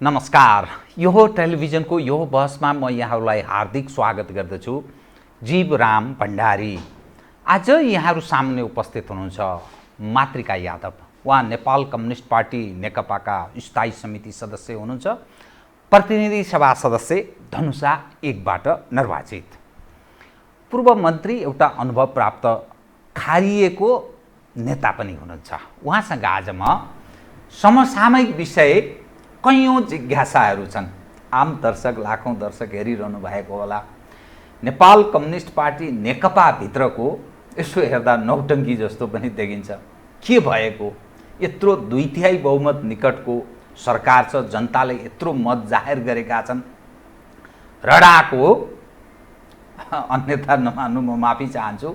नमस्कार। यो टेलिभिजनको यो बहसमा म यहाँहरूलाई हार्दिक स्वागत गर्दछु। जीवराम भण्डारी। आज यहाँहरू सामने उपस्थित हुनुहुन्छ मातृका यादव। उहाँ नेपाल कम्युनिस्ट पार्टी नेकपाका स्थायी समिति सदस्य हुनुहुन्छ, प्रतिनिधि सभा सदस्य धनुषा 1बाट निर्वाचित, पूर्व मन्त्री, एउटा अनुभव प्राप्त खारिएको नेता पनि हुनुहुन्छ। उहाँसँग आज म समसामयिक विषय कैयौँ जिज्ञासाहरू छन्। आम दर्शक, लाखौँ दर्शक हेरिरहनु भएको होला। नेपाल कम्युनिस्ट पार्टी नेकपाभित्रको यसो हेर्दा नौटङ्की जस्तो पनि देखिन्छ। के भएको? यत्रो 2/3 बहुमत निकटको सरकार छ, जनताले यत्रो मत जाहेर गरेका छन्। रडाको अन्यथा नमान्नु, म माफी चाहन्छु,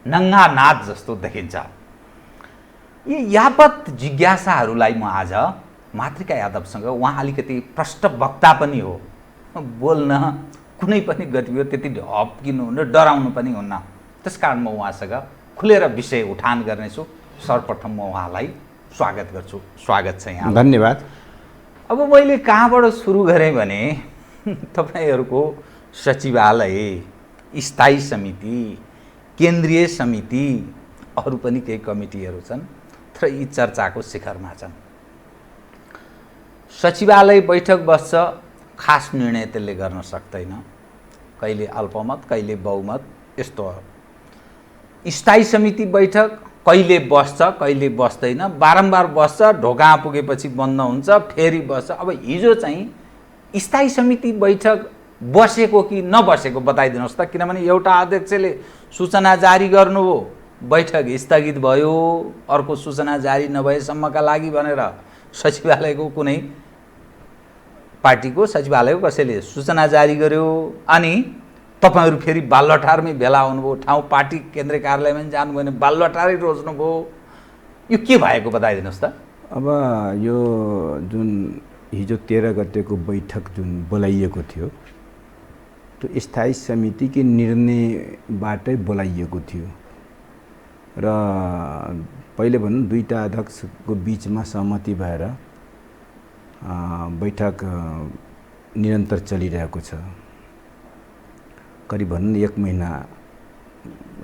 नङ्गा नाच जस्तो देखिन्छ। यी यावत जिज्ञासाहरूलाई म आज मातृका यादवसँग, उहाँ अलिकति प्रष्ट वक्ता पनि हो, बोल्न कुनै पनि गतिविधि त्यति हप्किनु हुन्न, डराउनु पनि हुन्न। त्यसकारण म उहाँसँग खुलेर विषय उठान गर्नेछु। सर्वप्रथम म उहाँलाई स्वागत गर्छु। स्वागत छ यहाँ। धन्यवाद। अब मैले कहाँबाट सुरु गरेँ भने तपाईँहरूको सचिवालय, स्थायी समिति, केन्द्रीय समिति, अरू पनि केही कमिटीहरू छन्, तर यी चर्चाको शिखरमा छन्। सचिवालय बैठक बस्छ, खास निर्णय त्यसले गर्न सक्दैन, कहिले अल्पमत कहिले बहुमत यस्तो हो। स्थायी समिति बैठक कहिले बस्छ कहिले बस्दैन, बारम्बार बस्छ, ढोका पुगेपछि बन्द हुन्छ, फेरि बस्छ। अब हिजो चाहिँ स्थायी समिति बैठक बसेको कि नबसेको बताइदिनुहोस् त। किनभने एउटा अध्यक्षले सूचना जारी गर्नुभयो, बैठक स्थगित भयो, अर्को सूचना जारी नभएसम्मका लागि भनेर सचिवालयको कुनै पार्टीको सचिवालयको कसैले सूचना जारी गर्यो। अनि तपाईहरू फेरि बालुवाटारमै भेला हुनुभयो, ठाउँ पार्टी केन्द्रीय कार्यालयमा पनि जानुभयो भने बालुवाटारै रोज्नुभयो। यो के भएको बताइदिनुहोस् त। अब यो जुन हिजो 13 गतेको बैठक जुन बोलाइएको थियो, त्यो स्थायी समितिको निर्णयबाटै बोलाइएको थियो र पहिले भनौँ दुईटा अध्यक्षको बिचमा सहमति भएर बैठक निरन्तर चलिरहेको छ। करिब भनौँ 1 महिना,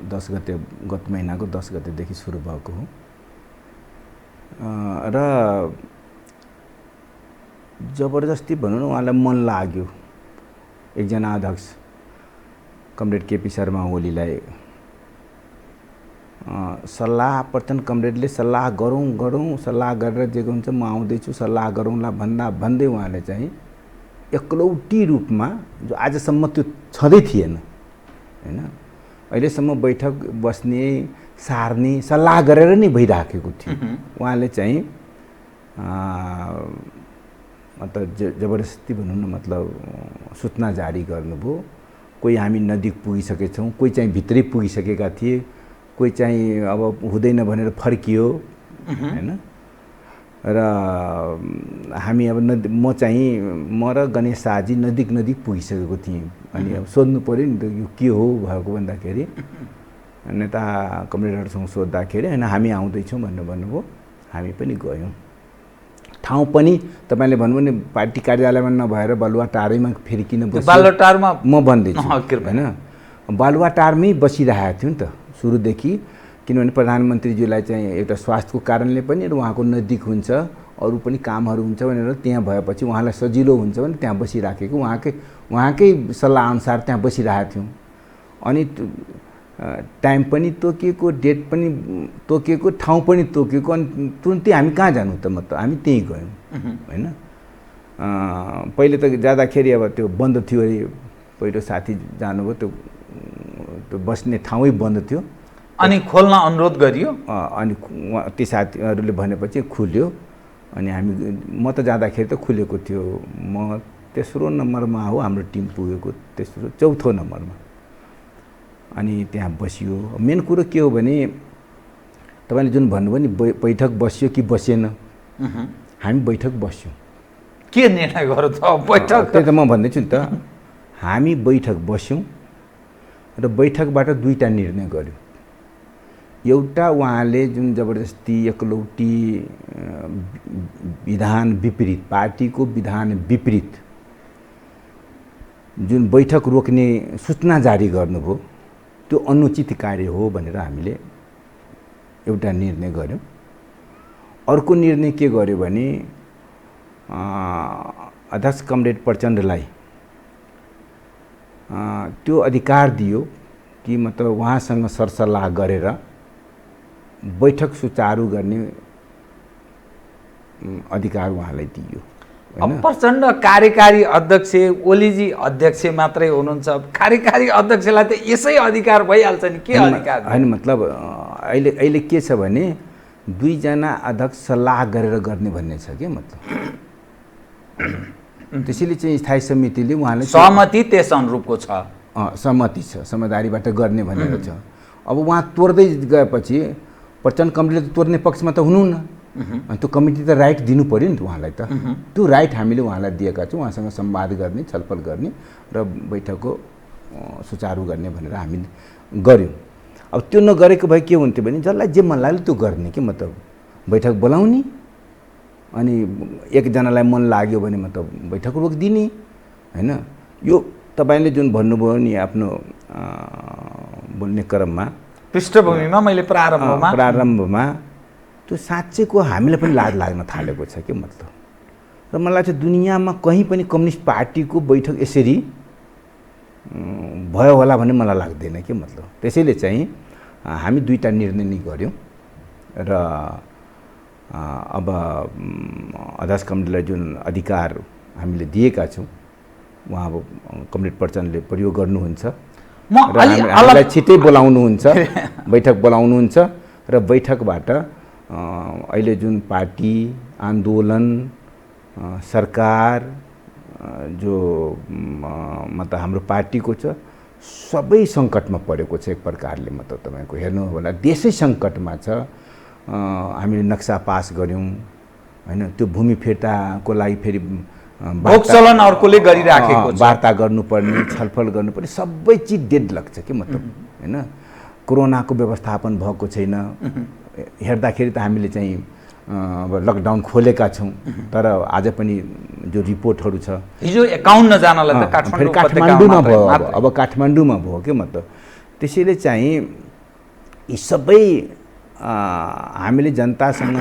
10 गते, गत महिनाको 10 गतेदेखि सुरु भएको हो र जबरजस्ती भनौँ न उहाँलाई मन लाग्यो। एकजना अध्यक्ष कमरेड केपी शर्मा ओलीलाई सल्लाह प्रचण्ड कमरेडले सल्लाह गरौँ सल्लाह गरेर जे हुन्छ म आउँदैछु सल्लाह गरौँला भन्दै उहाँले चाहिँ एक्लौटी रूपमा, जो आजसम्म त्यो छँदै थिएन हैन, अहिलेसम्म बैठक बस्ने सार्ने सल्लाह गरेर नै भइराखेको थियो, उहाँले चाहिँ मतलब जबरजस्ती भनौँ न, मतलब सूचना जारी गर्नुभयो। कोही हामी नजिक पुगिसकेछौँ, कोही चाहिँ भित्रै पुगिसकेका थिए, कोही चाहिँ अब हुँदैन भनेर फर्कियो हैन। र हामी अब म र गणेश शाहजी नजिक पुगिसकेको थियौँ। अनि अब सोध्नु पऱ्यो नि त यो के हो भएको भन्दाखेरि नेता कमरेडहरूसँग सोद्धाखेरि होइन हामी आउँदैछौँ भनेर भन्नुभयो। हामी पनि गयौँ। ठाउँ पनि तपाईँले भन्नुभयो नि पार्टी कार्यालयमा नभएर बालुवाटारैमा फेरि किन बस्यो? बालुवाटारमा म भन्दैछु होइन, बालुवाटारमै बसिरहेको थियो नि त सुरुदेखि। किनभने प्रधानमन्त्रीज्यूलाई चाहिँ एउटा स्वास्थ्यको कारणले पनि र उहाँको नजिक हुन्छ, अरू पनि कामहरू हुन्छ भनेर त्यहाँ भएपछि उहाँलाई सजिलो हुन्छ भने त्यहाँ बसिराखेको, उहाँकै सल्लाह अनुसार त्यहाँ बसिरहेको थियौँ। अनि टाइम पनि तोकिएको, डेट पनि तोकिएको, ठाउँ पनि तोकिएको। अनि तुरुन्तै हामी कहाँ जानु त? मतलब हामी त्यहीँ गयौँ होइन। पहिले त जाँदाखेरि अब त्यो बन्द थियो अरे, पहिलो साथी जानुभयो, त्यो बस्ने ठाउँै बन्द थियो। अनि खोल्न अनुरोध गरियो। अनि ती साथीहरूले भनेपछि खुल्यो। अनि म त जाँदाखेरि त खुलेको थियो। म तेस्रो नम्बरमा हो, हाम्रो टिम पुगेको तेस्रो चौथो नम्बरमा। अनि त्यहाँ बसियो। मेन कुरो के हो भने तपाईँले जुन भन्नुभयो नि बैठक बस्यो कि बसेन, हामी बैठक बस्यौँ। के निर्णय गर्यो त बैठक? त्यही त म भन्दैछु नि त। हामी बैठक बस्यौँ र बैठकबाट दुईटा निर्णय गर्यो। एउटा उहाँले जुन जबरजस्ती एकलौटी विधान विपरीत, पार्टीको विधान विपरीत जुन बैठक रोक्ने सूचना जारी गर्नुभयो, त्यो अनुचित कार्य हो भनेर हामीले एउटा निर्णय गर्यौँ। अर्को निर्णय के गर्यो भने अध्यक्ष कमरेड प्रचण्डलाई त्यो अधिकार दियो कि मतलब उहाँसँग सरसल्लाह गरेर बैठक सुचारू गर्ने अधिकार उहाँलाई दियो। अब प्रचण्ड कार्यकारी अध्यक्ष, ओलीजी अध्यक्ष मात्रै हुनुहुन्छ। कार्यकारी अध्यक्षलाई त यसै अधिकार भइहाल्छ नि, के अधिकार? होइन, मतलब अहिले के छ भने दुईजना अध्यक्ष सल्लाह गरेर गर्ने भन्ने छ के मतलब। त्यसैले चाहिँ स्थायी समितिले उहाँलाई सहमति त्यस अनुरूपको छ, सहमति छ, समझदारीबाट गर्ने भनेर छ। अब उहाँ तोड्दै गएपछि प्रचण्ड कमिटीले त तोड्ने पक्षमा त हुनुहुन्न, अनि त्यो कमिटी त राइट दिनु पऱ्यो नि त उहाँलाई त। त्यो राइट हामीले उहाँलाई दिएका छौँ, उहाँसँग संवाद गर्ने, छलफल गर्ने र बैठकको सुचारू गर्ने भनेर हामीले गऱ्यौँ। अब त्यो नगरेको भए के हुन्थ्यो भने जसलाई जे मन लाग्यो त्यो गर्ने कि मतलब बैठक बोलाउने, अनि एकजनालाई मन लाग्यो भने मतलब बैठक रोकिदिने होइन। यो तपाईँले जुन भन्नुभयो नि आफ्नो बोल्ने क्रममा, पृष्ठभूमिमा मैले प्रारम्भमा त्यो साँच्चैको हामीलाई पनि लाज लाग्न थालेको छ कि मतलब। र मलाई चाहिँ दुनियाँमा कहीँ पनि कम्युनिस्ट पार्टीको बैठक यसरी भयो होला भन्ने मलाई लाग्दैन कि मतलब। त्यसैले चाहिँ हामी दुईटा निर्णय नै गऱ्यौँ र अब अध्यक्ष कमिटीलाई जुन अधिकार हामीले दिएका छौँ उहाँ अब कमरेड प्रचण्डले प्रयोग गर्नुहुन्छ र हामीलाई छिटै बोलाउनुहुन्छ, बैठक बोलाउनुहुन्छ र बैठकबाट अहिले जुन पार्टी, आन्दोलन, सरकार जो मतलब हाम्रो पार्टीको छ सबै सङ्कटमा परेको छ एक प्रकारले। मतलब तपाईँको हेर्नु होला देशै सङ्कटमा छ। हामीले नक्सा पास गऱ्यौँ होइन, त्यो भूमि फिर्ताको लागि फेरि भोगचलन अर्कोले गरिराखेको छ, वार्ता गर्नुपर्ने, छलफल गर्नुपर्ने, सबै चिज डेड लाग्छ कि मतलब होइन। कोरोनाको व्यवस्थापन भएको छैन। हेर्दाखेरि त हामीले चाहिँ अब लकडाउन खोलेका छौँ, तर आज पनि जो रिपोर्टहरू छ, हिजो 51 जनालाई त काठमाडौँमा भयो, अब काठमाडौँमा भयो के मतलब। त्यसैले चाहिँ यी सबै हामीले जनतासँग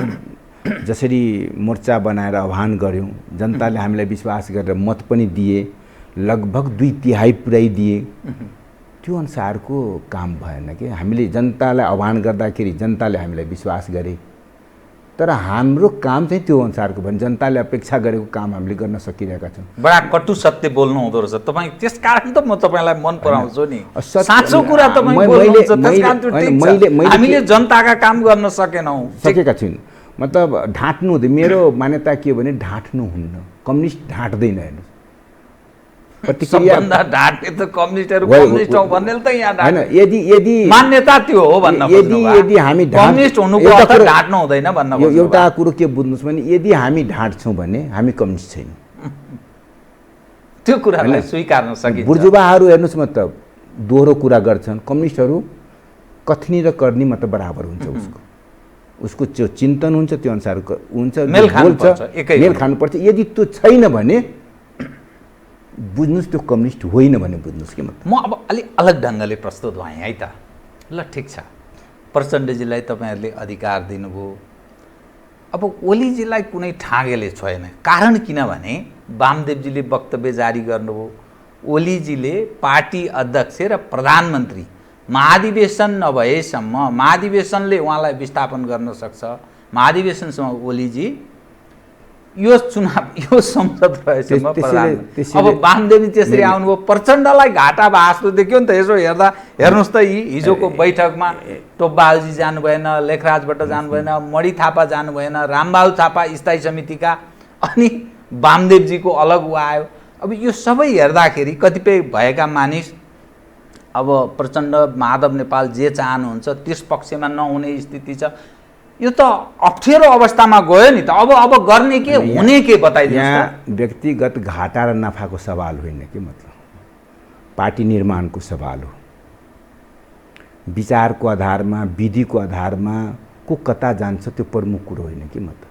जसरी मोर्चा बनाएर आह्वान गऱ्यौँ, जनताले हामीलाई विश्वास गरेर मत पनि दिए, लगभग 2/3 पुर्याइदिए, त्यो अनुसारको काम भएन कि। हामीले जनतालाई आह्वान गर्दाखेरि जनताले हामीलाई विश्वास गरे, तर हाम्रो काम चाहिँ त्यो अनुसारको भने जनताले अपेक्षा गरेको काम हामीले गर्न सकिरहेका छौँ। बडा कटु सत्य बोल्नु हुँदो रहेछ तपाईँ, त्यस कारण त म तपाईँलाई मन पराउँछु नि। साँचो कुरा तपाईँ बोल्नुहुन्छ, त्यस कारण त्यो ठिक छ। हामीले जनताका काम गर्न सकेका छैन। मतलब ढाँट्नु हुँदैन। मेरो मान्यता के हो भने ढाँट्नु हुन्न, कम्युनिस्ट ढाँट्दैन। हेर्नुहोस् प्रतिक्रिया ढाँट्ने त कम्युनिस्टहरू कम्युनिस्ट हो भन्ने त यहाँ हैन। यदि मान्यता त्यो हो भन्न यदि हामी कम्युनिस्ट हुनुको अर्थ ढाँट्नु हुँदैन भन्न खोज्नु। एउटा कुरो के बुझ्नुस् भने यदि हामी ढाँट्छौँ भने हामी कम्युनिस्ट छैनौँ। त्यो कुरालाई स्वीकार्न सकिन्छ। बुर्जुवाहरू हेर्नुहोस् मतलब दोहोरो कुरा गर्छन्, कम्युनिस्टहरू कथनी र करनी मतलब बराबर हुन्छ। उसको जो चिन्तन हुन्छ त्यो अनुसारको हुन्छ, मेल खानुपर्छ। यदि त्यो छैन भने बुझ्नुहोस् त्यो कम्युनिस्ट होइन भने बुझ्नुहोस् कि मतलब। म अब अलि अलग ढङ्गले प्रस्तुत भएँ है त। ल ठिक छ, प्रचण्डजीलाई तपाईँहरूले अधिकार दिनुभयो। अब ओलीजीलाई कुनै ठागेले छोएन। कारण किनभने वामदेवजीले वक्तव्य जारी गर्नुभयो, ओलीजीले पार्टी अध्यक्ष र प्रधानमन्त्री महाधिवेशन नभएसम्म, महाधिवेशनले उहाँलाई विस्थापन गर्न सक्छ, महाधिवेशनसम्म ओलीजी यो चुनाव, यो संसद रहेसम्म प्रधानमन्त्री। अब वामदेवजी त्यसरी आउनुभयो, प्रचण्डलाई घाटा भाँच्नु देख्यो नि त। यसो हेर्नुहोस् त, हिजोको बैठकमा टोपबहादुरजी जानु भएन, लेखराज भट्ट जानु भएन, मणि थापा जानु भएन, रामबहादुर थापा स्थायी समितिका, अनि वामदेवजीको अलग ऊ आयो। अब यो सबै हेर्दाखेरि कतिपय भएका मानिस अब प्रचण्ड, माधव नेपाल जे चाहनुहुन्छ त्यस पक्षमा नहुने स्थिति छ। यो त अप्ठ्यारो अवस्थामा गयो नि त। अब गर्ने के, हुने के बताइदिनुहोस्। यहाँ व्यक्तिगत घाटा र नाफाको सवाल होइन कि मतलब, पार्टी निर्माणको सवाल हो। विचारको आधारमा विधिको आधारमा को कता जान्छ त्यो प्रमुख कुरो होइन कि मतलब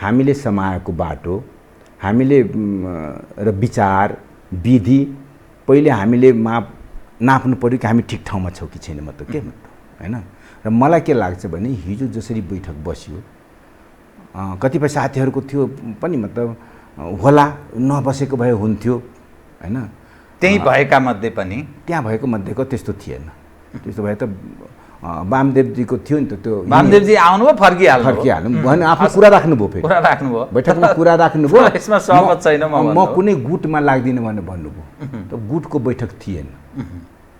हामीले समाएको बाटो हामीले र विचार विधि पहिले हामीले नाप्नु पर्यो कि हामी ठिक ठाउँमा छौँ कि छैन मतलब के मतलब हैन। र मलाई के लाग्छ भने हिजो जसरी बैठक बस्यो कतिपय साथीहरूको थियो पनि मतलब होला नबसेको भए हुन्थ्यो हैन। त्यही भएका मध्ये पनि त्यहाँ भएको मध्येको त्यस्तो थिएन। त्यस्तो भए त वामदेवजीको थियो नि त त्यो वामदेवजी आउनुभयो फर्किहाल्नु भने आफ्नो कुरा राख्नुभयो फेरि कुरा राख्नुभयो बैठकमा कुरा राख्नुभयो यसमा सहमत छैन म कुनै गुटमा लाग्दिनँ भनेर भन्नुभयो। त गुटको बैठक थिएन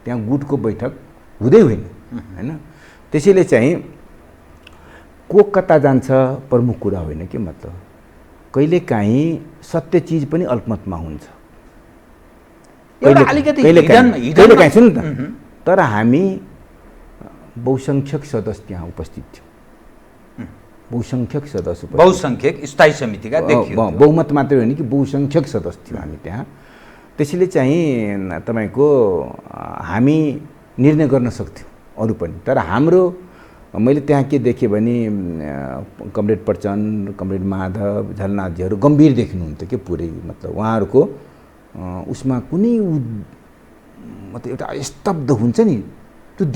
त्यहाँ गुटको बैठक हुँदै होइन हैन। त्यसैले चाहिँ को कता जान्छ प्रमुख कुरा होइन कि मतलब कहिलेकाहीँ सत्य चिज पनि अल्पमतमा हुन्छ कहिलेकाहीँ सुन्नु त। तर हामी बहुसङ्ख्यक सदस्य त्यहाँ उपस्थित थियो बहुसङ्ख्यक सदस्य बहुसङ्ख्यक स्थायी समितिका देखियो बहुमत मात्रै होइन कि बहुसङ्ख्यक सदस्य थियो हामी त्यहाँ। त्यसैले चाहिँ तपाईँको हामी निर्णय गर्न सक्थ्यौँ अरू पनि। तर हाम्रो मैले त्यहाँ के देखेँ भने कमरेड प्रचण्ड कमरेड माधव झलनाथजीहरू गम्भीर देखिनुहुन्थ्यो कि पुरै मतलब उहाँहरूको उसमा कुनै मतलब एउटा स्तब्ध हुन्छ नि त्यो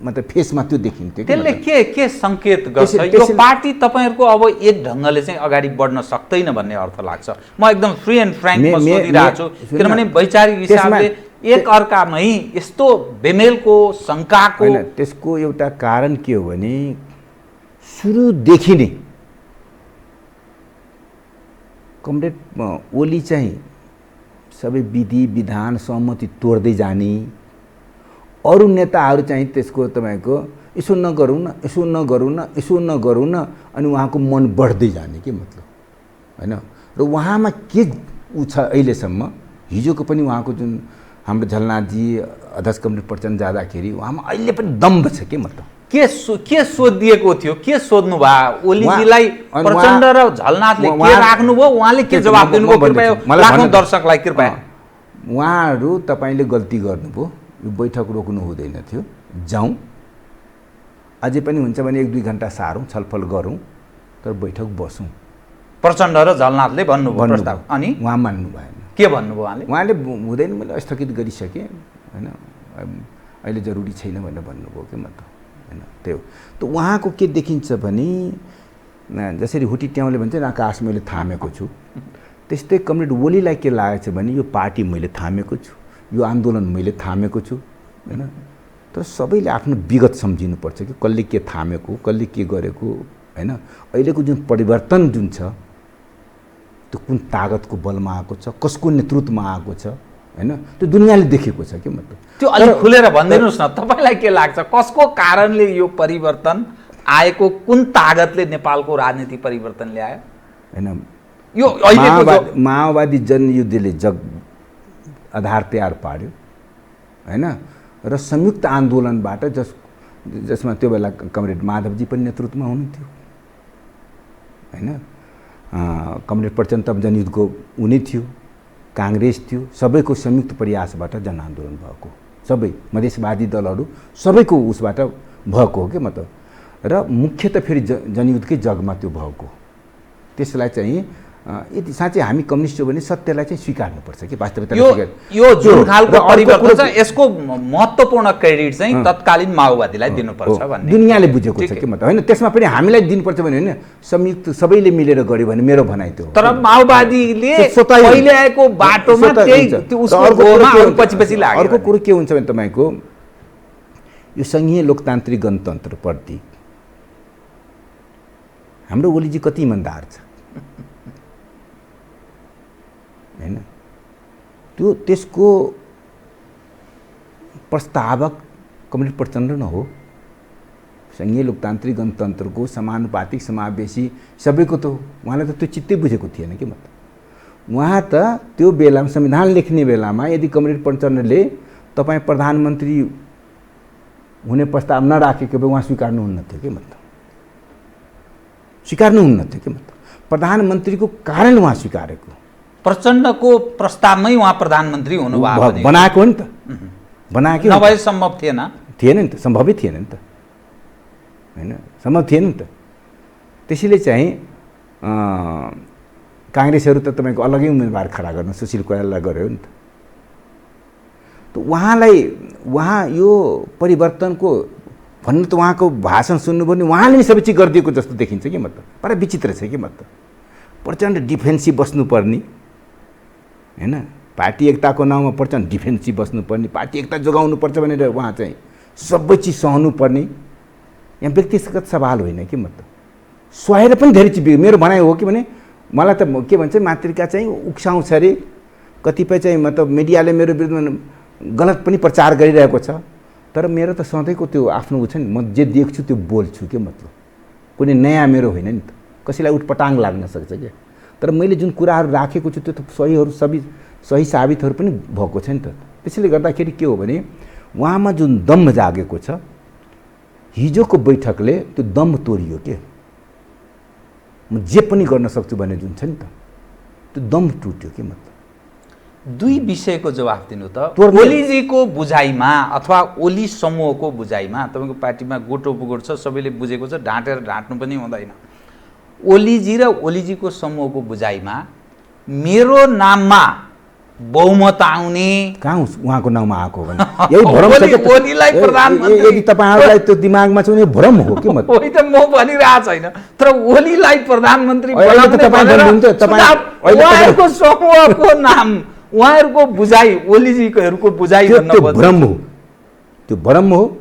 मतलब फेसमा त्यो देखिन्थ्यो। त्यसले के सङ्केत गर्छ यो पार्टी तपाईँहरूको अब एक ढङ्गले चाहिँ अगाडि बढ्न सक्दैन भन्ने अर्थ लाग्छ? म एकदम फ्री एन्ड फ्र्याङ्कमा सोधिरहेको छु किनभने वैचारिक हिसाबले एक अर्कामै यस्तो बेमेलको शङ्काको त्यसको एउटा कारण के हो भने सुरुदेखि नै कमरेड ओली चाहिँ सबै विधि विधान सहमति तोड्दै जाने अरू नेताहरू चाहिँ त्यसको तपाईँको यसो नगरौँ न यसो नगरौँ न यसो नगरौँ न अनि उहाँको मन बढ्दै जाने के मतलब हैन। र उहाँमा के उ छ अहिलेसम्म हिजोको पनि उहाँको जुन हाम्रो झलनाथजी अध्यक्ष कमरेड प्रचण्ड जाँदाखेरि उहाँमा अहिले पनि दम्भ छ के मतलब के सोधिएको थियो के सोध्नु भयो ओलीजीलाई प्रचण्ड र झलनाथले के राख्नुभयो उहाँले के जवाफ दिनुभयो कृपया लाखौं दर्शकलाई कृपया उहाँहरू तपाईले गल्ती गर्नुभयो यो बैठक रोक्नु हुँदैन थियो जाउँ अझै पनि हुन्छ भने 1-2 घण्टा सारौँ छलफल गरौँ तर बैठक बसौँ प्रचण्ड र झलनाथले भन्नुभयो प्रस्ताव अनि उहाँ मान्नु भएन। के भन्नुभयो उहाँले हुँदैन मैले स्थगित गरिसकेँ हैन अहिले जरुरी छैन भनेर भन्नुभयो के मतलब हैन। त्यो त उहाँको के देखिन्छ भने जसरी हुटी ट्याउले भन्छ नि आकाश मैले थामेको छु त्यस्तै कमरेड ओलीलाई के लागेको छ भने यो पार्टी मैले थामेको छु यो आन्दोलन मैले थामेको छु हैन। तर सबैले आफ्नो विगत सम्झिनुपर्छ कि कसले के थामेको कसले के गरेको हैन। अहिलेको जुन परिवर्तन जुन छ त्यो कुन तागतको बलमा आएको छ कसको नेतृत्वमा आएको छ हैन त्यो दुनियाँले देखेको छ के मतलब त्यो अलि खुलेर भनिदिनुस् न तपाईलाई के लाग्छ कसको कारणले यो परिवर्तन आएको कुन तागतले नेपालको राजनीति परिवर्तन ल्यायो हैन। यो अहिलेको माओवादी जनयुद्धले जग आधार तयार पार्यो हैन र संयुक्त आन्दोलनबाट जसमा त्यो बेला कमरेड माधवजी पनि नेतृत्वमा हुनुहुन्थ्यो हैन। कमरेड प्रचण्ड तब जनयुद्धको उनी थियो कांग्रेस थियो सबैको संयुक्त प्रयासबाट जनआन्दोलन भएको सबै मधेसवादी दलहरू सबैको उसबाट भएको हो के मतलब र मुख्यतः फेरि जनयुद्धकै जगमा त्यो भएको त्यसलाई चाहिँ यदि साँच्चै हामी कम्युनिस्ट हो भने सत्यलाई चाहिँ स्वीकार्नुपर्छ कि वास्तविकता यो जुन खालको परिवर्तन छ यसको महत्त्वपूर्ण क्रेडिट चाहिँ तत्कालीन माओवादीलाई दिनुपर्छ भन्ने दुनियाँले बुझेको छ के मतलब हैन। त्यसमा पनि हामीलाई दिनुपर्छ भने हैन संयुक्त सबैले मिलेर गर्यो भने मेरो भनाइ त्यो तर माओवादीले पहिले आएको बाटोमा त्यही उसको गोमा पछि लाग्यो। अर्को कुरो के हुन्छ भने तपाईको यो संघीय लोकतान्त्रिक गणतन्त्र प्रति हाम्रो ओलीजी कति इमानदार छ हैन। त्यो त्यसको प्रस्तावक कमरेड प्रचण्ड न हो संघीय लोकतान्त्रिक गणतन्त्रको समानुपातिक समावेशी सबैको त उहाँलाई त त्यो चित्तै बुझेको थिएन के मतलब उहाँ त त्यो बेलामा संविधान लेख्ने बेलामा यदि कमरेड प्रचण्डले तपाईँ प्रधानमन्त्री हुने प्रस्ताव नराखेको भए उहाँ स्वीकार्नुहुन्न थियो के मतलब स्वीकार्नुहुन्न थियो के मतलब प्रधानमन्त्रीको कारण उहाँ स्वीकारेको प्रचण्डको प्रस्तावमै उहाँ प्रधानमन्त्री हुनुभयो बनाएको हो नि त बनाएको नभए सम्भव थिएन थिएन नि त, सम्भवै थिएन नि त, होइन, सम्भव थिएन नि त। त्यसैले चाहिँ काङ्ग्रेसहरू त तपाईँको अलग्गै उम्मेदवार खडा गर्न सुशील कोइरालालाई गऱ्यो नि त। उहाँ यो परिवर्तनको भन्नु त उहाँको भाषण सुन्नुभयो भने उहाँले नै सबै चिज गरिदिएको जस्तो देखिन्छ कि मतलब, बडा विचित्र छ कि मतलब। प्रचण्ड डिफेन्सिभ बस्नुपर्ने, होइन, पार्टी एकताको नाउँमा प्रचण्ड डिफेन्सिभ बस्नुपर्ने, पार्टी एकता जोगाउनुपर्छ भनेर उहाँ चाहिँ सबै चिज सहनुपर्ने, यहाँ व्यक्तिगत सवाल होइन कि मतलब। सहेर पनि धेरै चिज, मेरो भनाइ हो कि भने मलाई त के भन्छ मातृका चाहिँ उक्साउँछ अरे, कतिपय चाहिँ मतलब मिडियाले मेरो विरुद्धमा गलत पनि प्रचार गरिरहेको छ, तर मेरो त सधैँको त्यो आफ्नो उ छ नि, म जे देख्छु त्यो बोल्छु के मतलब, कुनै नयाँ मेरो होइन नि त, कसैलाई उटपटाङ लाग्न सक्छ क्या। तर मैले जुन कुराहरू राखेको छु त्यो त सहीहरू सही साबितहरू पनि भएको छ नि त। त्यसैले गर्दाखेरि के हो भने उहाँमा जुन दम्भ जागेको छ, हिजोको बैठकले त्यो दम्भ तोडियो के, म जे पनि गर्न सक्छु भन्ने जुन छ नि त त्यो दम्भ टुट्यो के मतलब। दुई विषयको जवाफ दिनु त। ओलीजीको बुझाइमा अथवा ओली समूहको बुझाइमा, तपाईँको पार्टीमा गोटो बुगोट छ, सबैले बुझेको छ, ढाँटेर ढाँट्नु पनि हुँदैन। ओलीजी र ओलीजीको समूहको बुझाइमा मेरो नाममा बहुमत आउने कहाँ उहाँको नाउँमा आएको भने यही भ्रम छ कि ओलीलाई प्रधानमन्त्री, यदि तपाईँहरूलाई त्यो दिमागमा छ भने भ्रम हो कि मतलब। ओही त म भनिरहेको छैन, तर ओलीलाई प्रधानमन्त्री उहाँहरूको समूहको नाम, उहाँहरूको बुझाइ, ओलीजीहरूको बुझाइ त्यो भ्रम हो, त्यो भ्रम हो।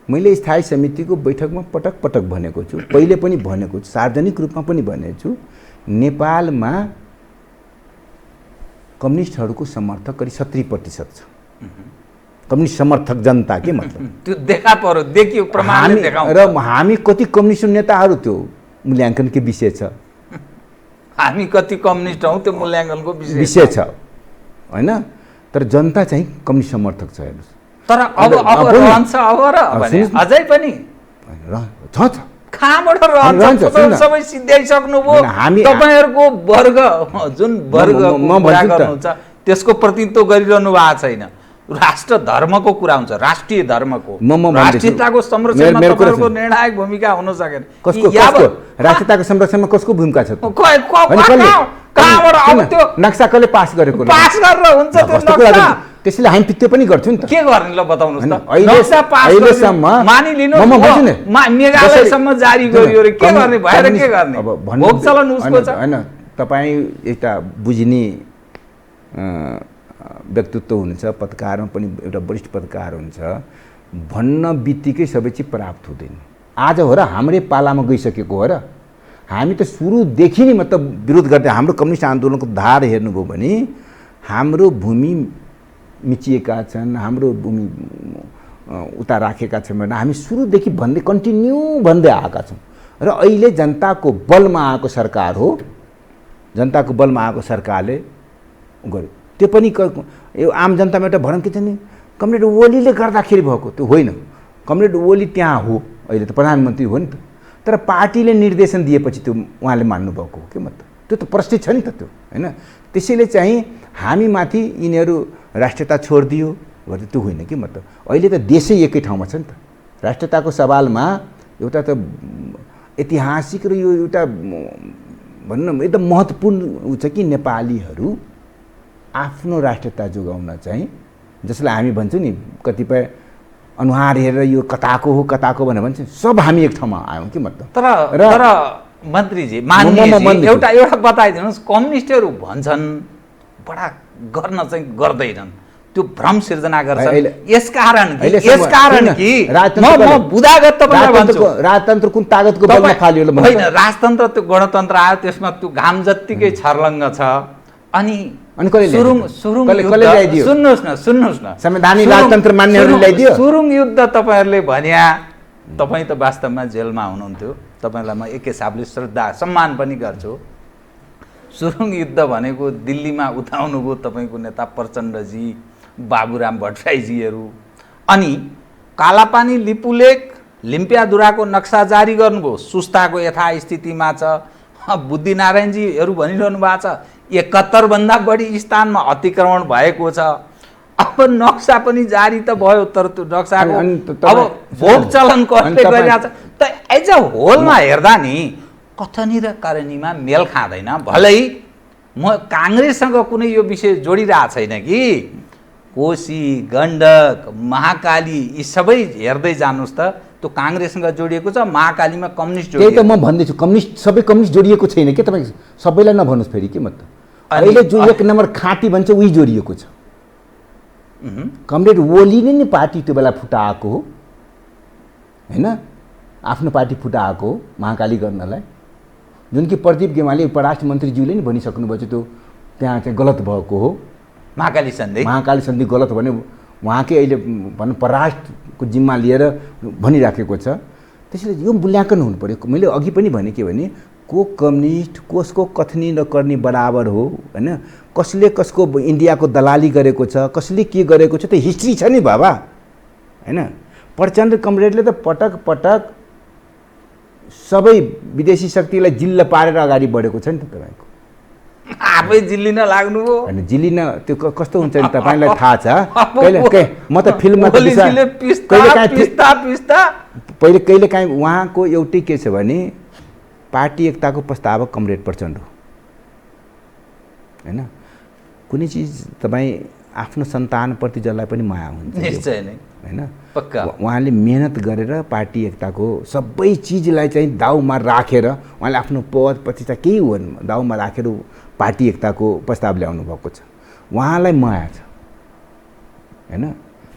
मैले स्थायी समितिको बैठकमा पटक पटक भनेको छु, पहिले पनि भनेको छु, सार्वजनिक रूपमा पनि भनेको छु, नेपालमा कम्युनिस्टहरूको समर्थक करिब 70% छ। कम्युनिस्ट समर्थक जनता के मतलब त्यो देखा पर्यो, देखियो, प्रमाणले देखाउँछ। र हामी कति कम्युनिस्ट नेताहरू त्यो मूल्याङ्कनकै विषय छ, हामी कति कम्युनिस्ट हौँ त्यो मूल्याङ्कनको विषय छ, होइन। तर जनता चाहिँ कम्युनिस्ट समर्थक छ हेर्नुहोस्। तर अब रहन्छ, अब र अझै पनि छ कहाँबाट रहन्छ, सबै सिद्ध्याइसक्नुभयो। तपाईँहरूको वर्ग जुन वर्ग कुरा गर्नुहुन्छ त्यसको प्रतिनिधित्व गरिरहनु भएको छैन। राष्ट्र धर्मको कुरा हुन्छ, राष्ट्रिय धर्मको, राष्ट्रियताको संरक्षणमा तपाईँहरूको निर्णायक भूमिका हुन सकेन। राष्ट्रियताको संरक्षणमा कसको भूमिका छ? कहाँबाट अब त्यो नक्सा कसले पास गरेको? पास गरेर हुन्छ त्यो नक्सा, त्यसैले हामी त्यो पनि गर्छौँ नि त। के गर्ने ल बताउनुहोस् त। नक्सा पास मानिलिनु मेघालयसम्म जारी गरियो रे, के गर्ने भएर के गर्ने? भोग चलन उसको छ होइन। तपाईँ एउटा बुझ्ने व्यक्तित्व हुनुहुन्छ, पत्रकारमा पनि एउटा वरिष्ठ पत्रकार हुन्छ, भन्न बित्तिकै सबै चिज प्राप्त हुँदैन। आज हो र हाम्रै पालामा गइसकेको हो र, हामी त सुरुदेखि नै मतलब विरोध गर्दै, हाम्रो कम्युनिस्ट आन्दोलनको धार हेर्नुभयो भने हाम्रो भूमि मिचिएका छन्, हाम्रो भूमि उता राखेका छन् भनेर हामी सुरुदेखि भन्दै कन्टिन्यू भन्दै आएका छौँ। र अहिले जनताको बलमा आएको सरकार हो, जनताको बलमा आएको सरकारले गर्यो। त्यो पनि यो आम जनतामा एउटा भरम के छ नि, कमरेड ओलीले गर्दाखेरि भएको, त्यो होइन। कमरेड ओली त्यहाँ हो, अहिले त प्रधानमन्त्री हो नि त, तर पार्टीले निर्देशन दिएपछि त्यो उहाँले मान्नुभएको हो के मतलब। त्यो त प्रश्न छ नि त त्यो, होइन। त्यसैले चाहिँ हामीमाथि यिनीहरू राष्ट्रियता छोडिदियो भने त्यो होइन कि मतलब। अहिले त देशै एकै ठाउँमा छ नि त। राष्ट्रियताको सवालमा एउटा त ऐतिहासिक र यो एउटा भनौँ न एकदम महत्त्वपूर्ण उ छ कि नेपालीहरू आफ्नो राष्ट्रियता जोगाउन चाहिँ, जसलाई हामी भन्छौँ नि कतिपय अनुहार हेरेर यो कताको हो कताको भनेर भन्छ, सब हामी एक ठाउँमा आयौँ कि मतलब। तर मन्त्रीजी मान्यजी एउटा बताइदिनुहोस्, कम्युनिस्टहरू भन्छन् बडा गर्न चाहिँ गर्दैनन्, त्यो भ्रम सिर्जना गर्छन्। यसकारण कि म बुदागत तपाईँलाई भन्छु, राजतन्त्र कुन तागतको बलमा फालियो? होइन, राजतन्त्र त्यो गणतन्त्र आयो, त्यसमा त्यो घाम जत्तिकै छर्लङ्ग छ। अनि सुन्नुहोस् न, संवैधानिक राजतन्त्र मान्नेहरूले ल्याइदियो सुरुङ युद्ध तपाईँहरूले भन्या, तपाईँ त वास्तवमा जेलमा हुनुहुन्थ्यो, तपाईँलाई म एक हिसाबले श्रद्धा सम्मान पनि गर्छु। सुरुङ युद्ध भनेको दिल्लीमा उठाउनुभयो तपाईँको नेता प्रचण्डजी, बाबुराम भट्टराईजीहरू, अनि कालापानी लिपुलेक लिम्पियाधुराको नक्सा जारी गर्नुभयो, सुस्ताको यथास्थितिमा छ। बुद्धिनारायणजीहरू भनिरहनु भएको छ 71 भन्दा बढी स्थानमा अतिक्रमण भएको छ। अब नक्सा पनि जारी त भयो, तर त्यो नक्साको अनि अब भोग चलन कसले गरिरहेछ त एज अ होलमा हेर्दा नि कथनी र करणीमा मेल खाँदैन। भलै म काङ्ग्रेससँग कुनै यो विषय जोडिरहेको छैन कि कोशी, गण्डक, महाकाली यी सबै हेर्दै जानुहोस् त त्यो काङ्ग्रेससँग जोडिएको छ, महाकालीमा कम्युनिस्ट त्यही त जोडिएको। म भन्दैछु, कम्युनिस्ट सबै कम्युनिस्ट जोडिएको छैन के, तपाईँ सबैलाई नभन्नुहोस् फेरि के। म त अहिले जो एक नम्बर खाँटी भन्छ उही जोडिएको छ। कमरेड ओली नै नि पार्टी त्यो बेला फुटाएको हो होइन, आफ्नो पार्टी फुटाएको हो महाकाली गर्नलाई, जुन कि प्रदीप गेवाली परराष्ट्र मन्त्रीज्यूले नि भनिसक्नुभयो त्यो त्यहाँ चाहिँ गलत भएको हो। महाकाली सन्धि गलत भने उहाँकै अहिले भनौँ परराष्ट्रको जिम्मा लिएर भनिराखेको छ। त्यसैले यो मूल्याङ्कन हुनु पऱ्यो। मैले अघि पनि भने के भने को कम्युनिस्ट कसको कथनी नकर्ने बराबर हो होइन, कसले कसको इन्डियाको दलाली गरेको छ, कसले के गरेको छ, त्यो हिस्ट्री छ नि बाबा होइन। प्रचण्ड कमरेडले त पटक पटक सबै विदेशी शक्तिलाई जिल्ला पारेर अगाडि बढेको छ नि त। तपाईँको आफै जिल्लिन लाग्नु हो होइन, जिल्लिन त्यो कस्तो हुन्छ नि तपाईँलाई थाहा छ। म त फिल्ममा पहिले कहिलेकाहीँ उहाँको एउटै के छ भने पार्टी एकताको प्रस्तावक कमरेड प्रचण्ड हो होइन। कुनै चिज तपाईँ आफ्नो सन्तानप्रति जसलाई पनि माया हुन्छ निश्चय नै होइन। पक्का उहाँले मेहनत गरेर पार्टी एकताको सबै चिजलाई चाहिँ दाउमा राखेर उहाँले आफ्नो पद प्रतिष्ठा केही हो दाउमा राखेर पार्टी एकताको प्रस्ताव ल्याउनु भएको छ। उहाँलाई माया छ होइन।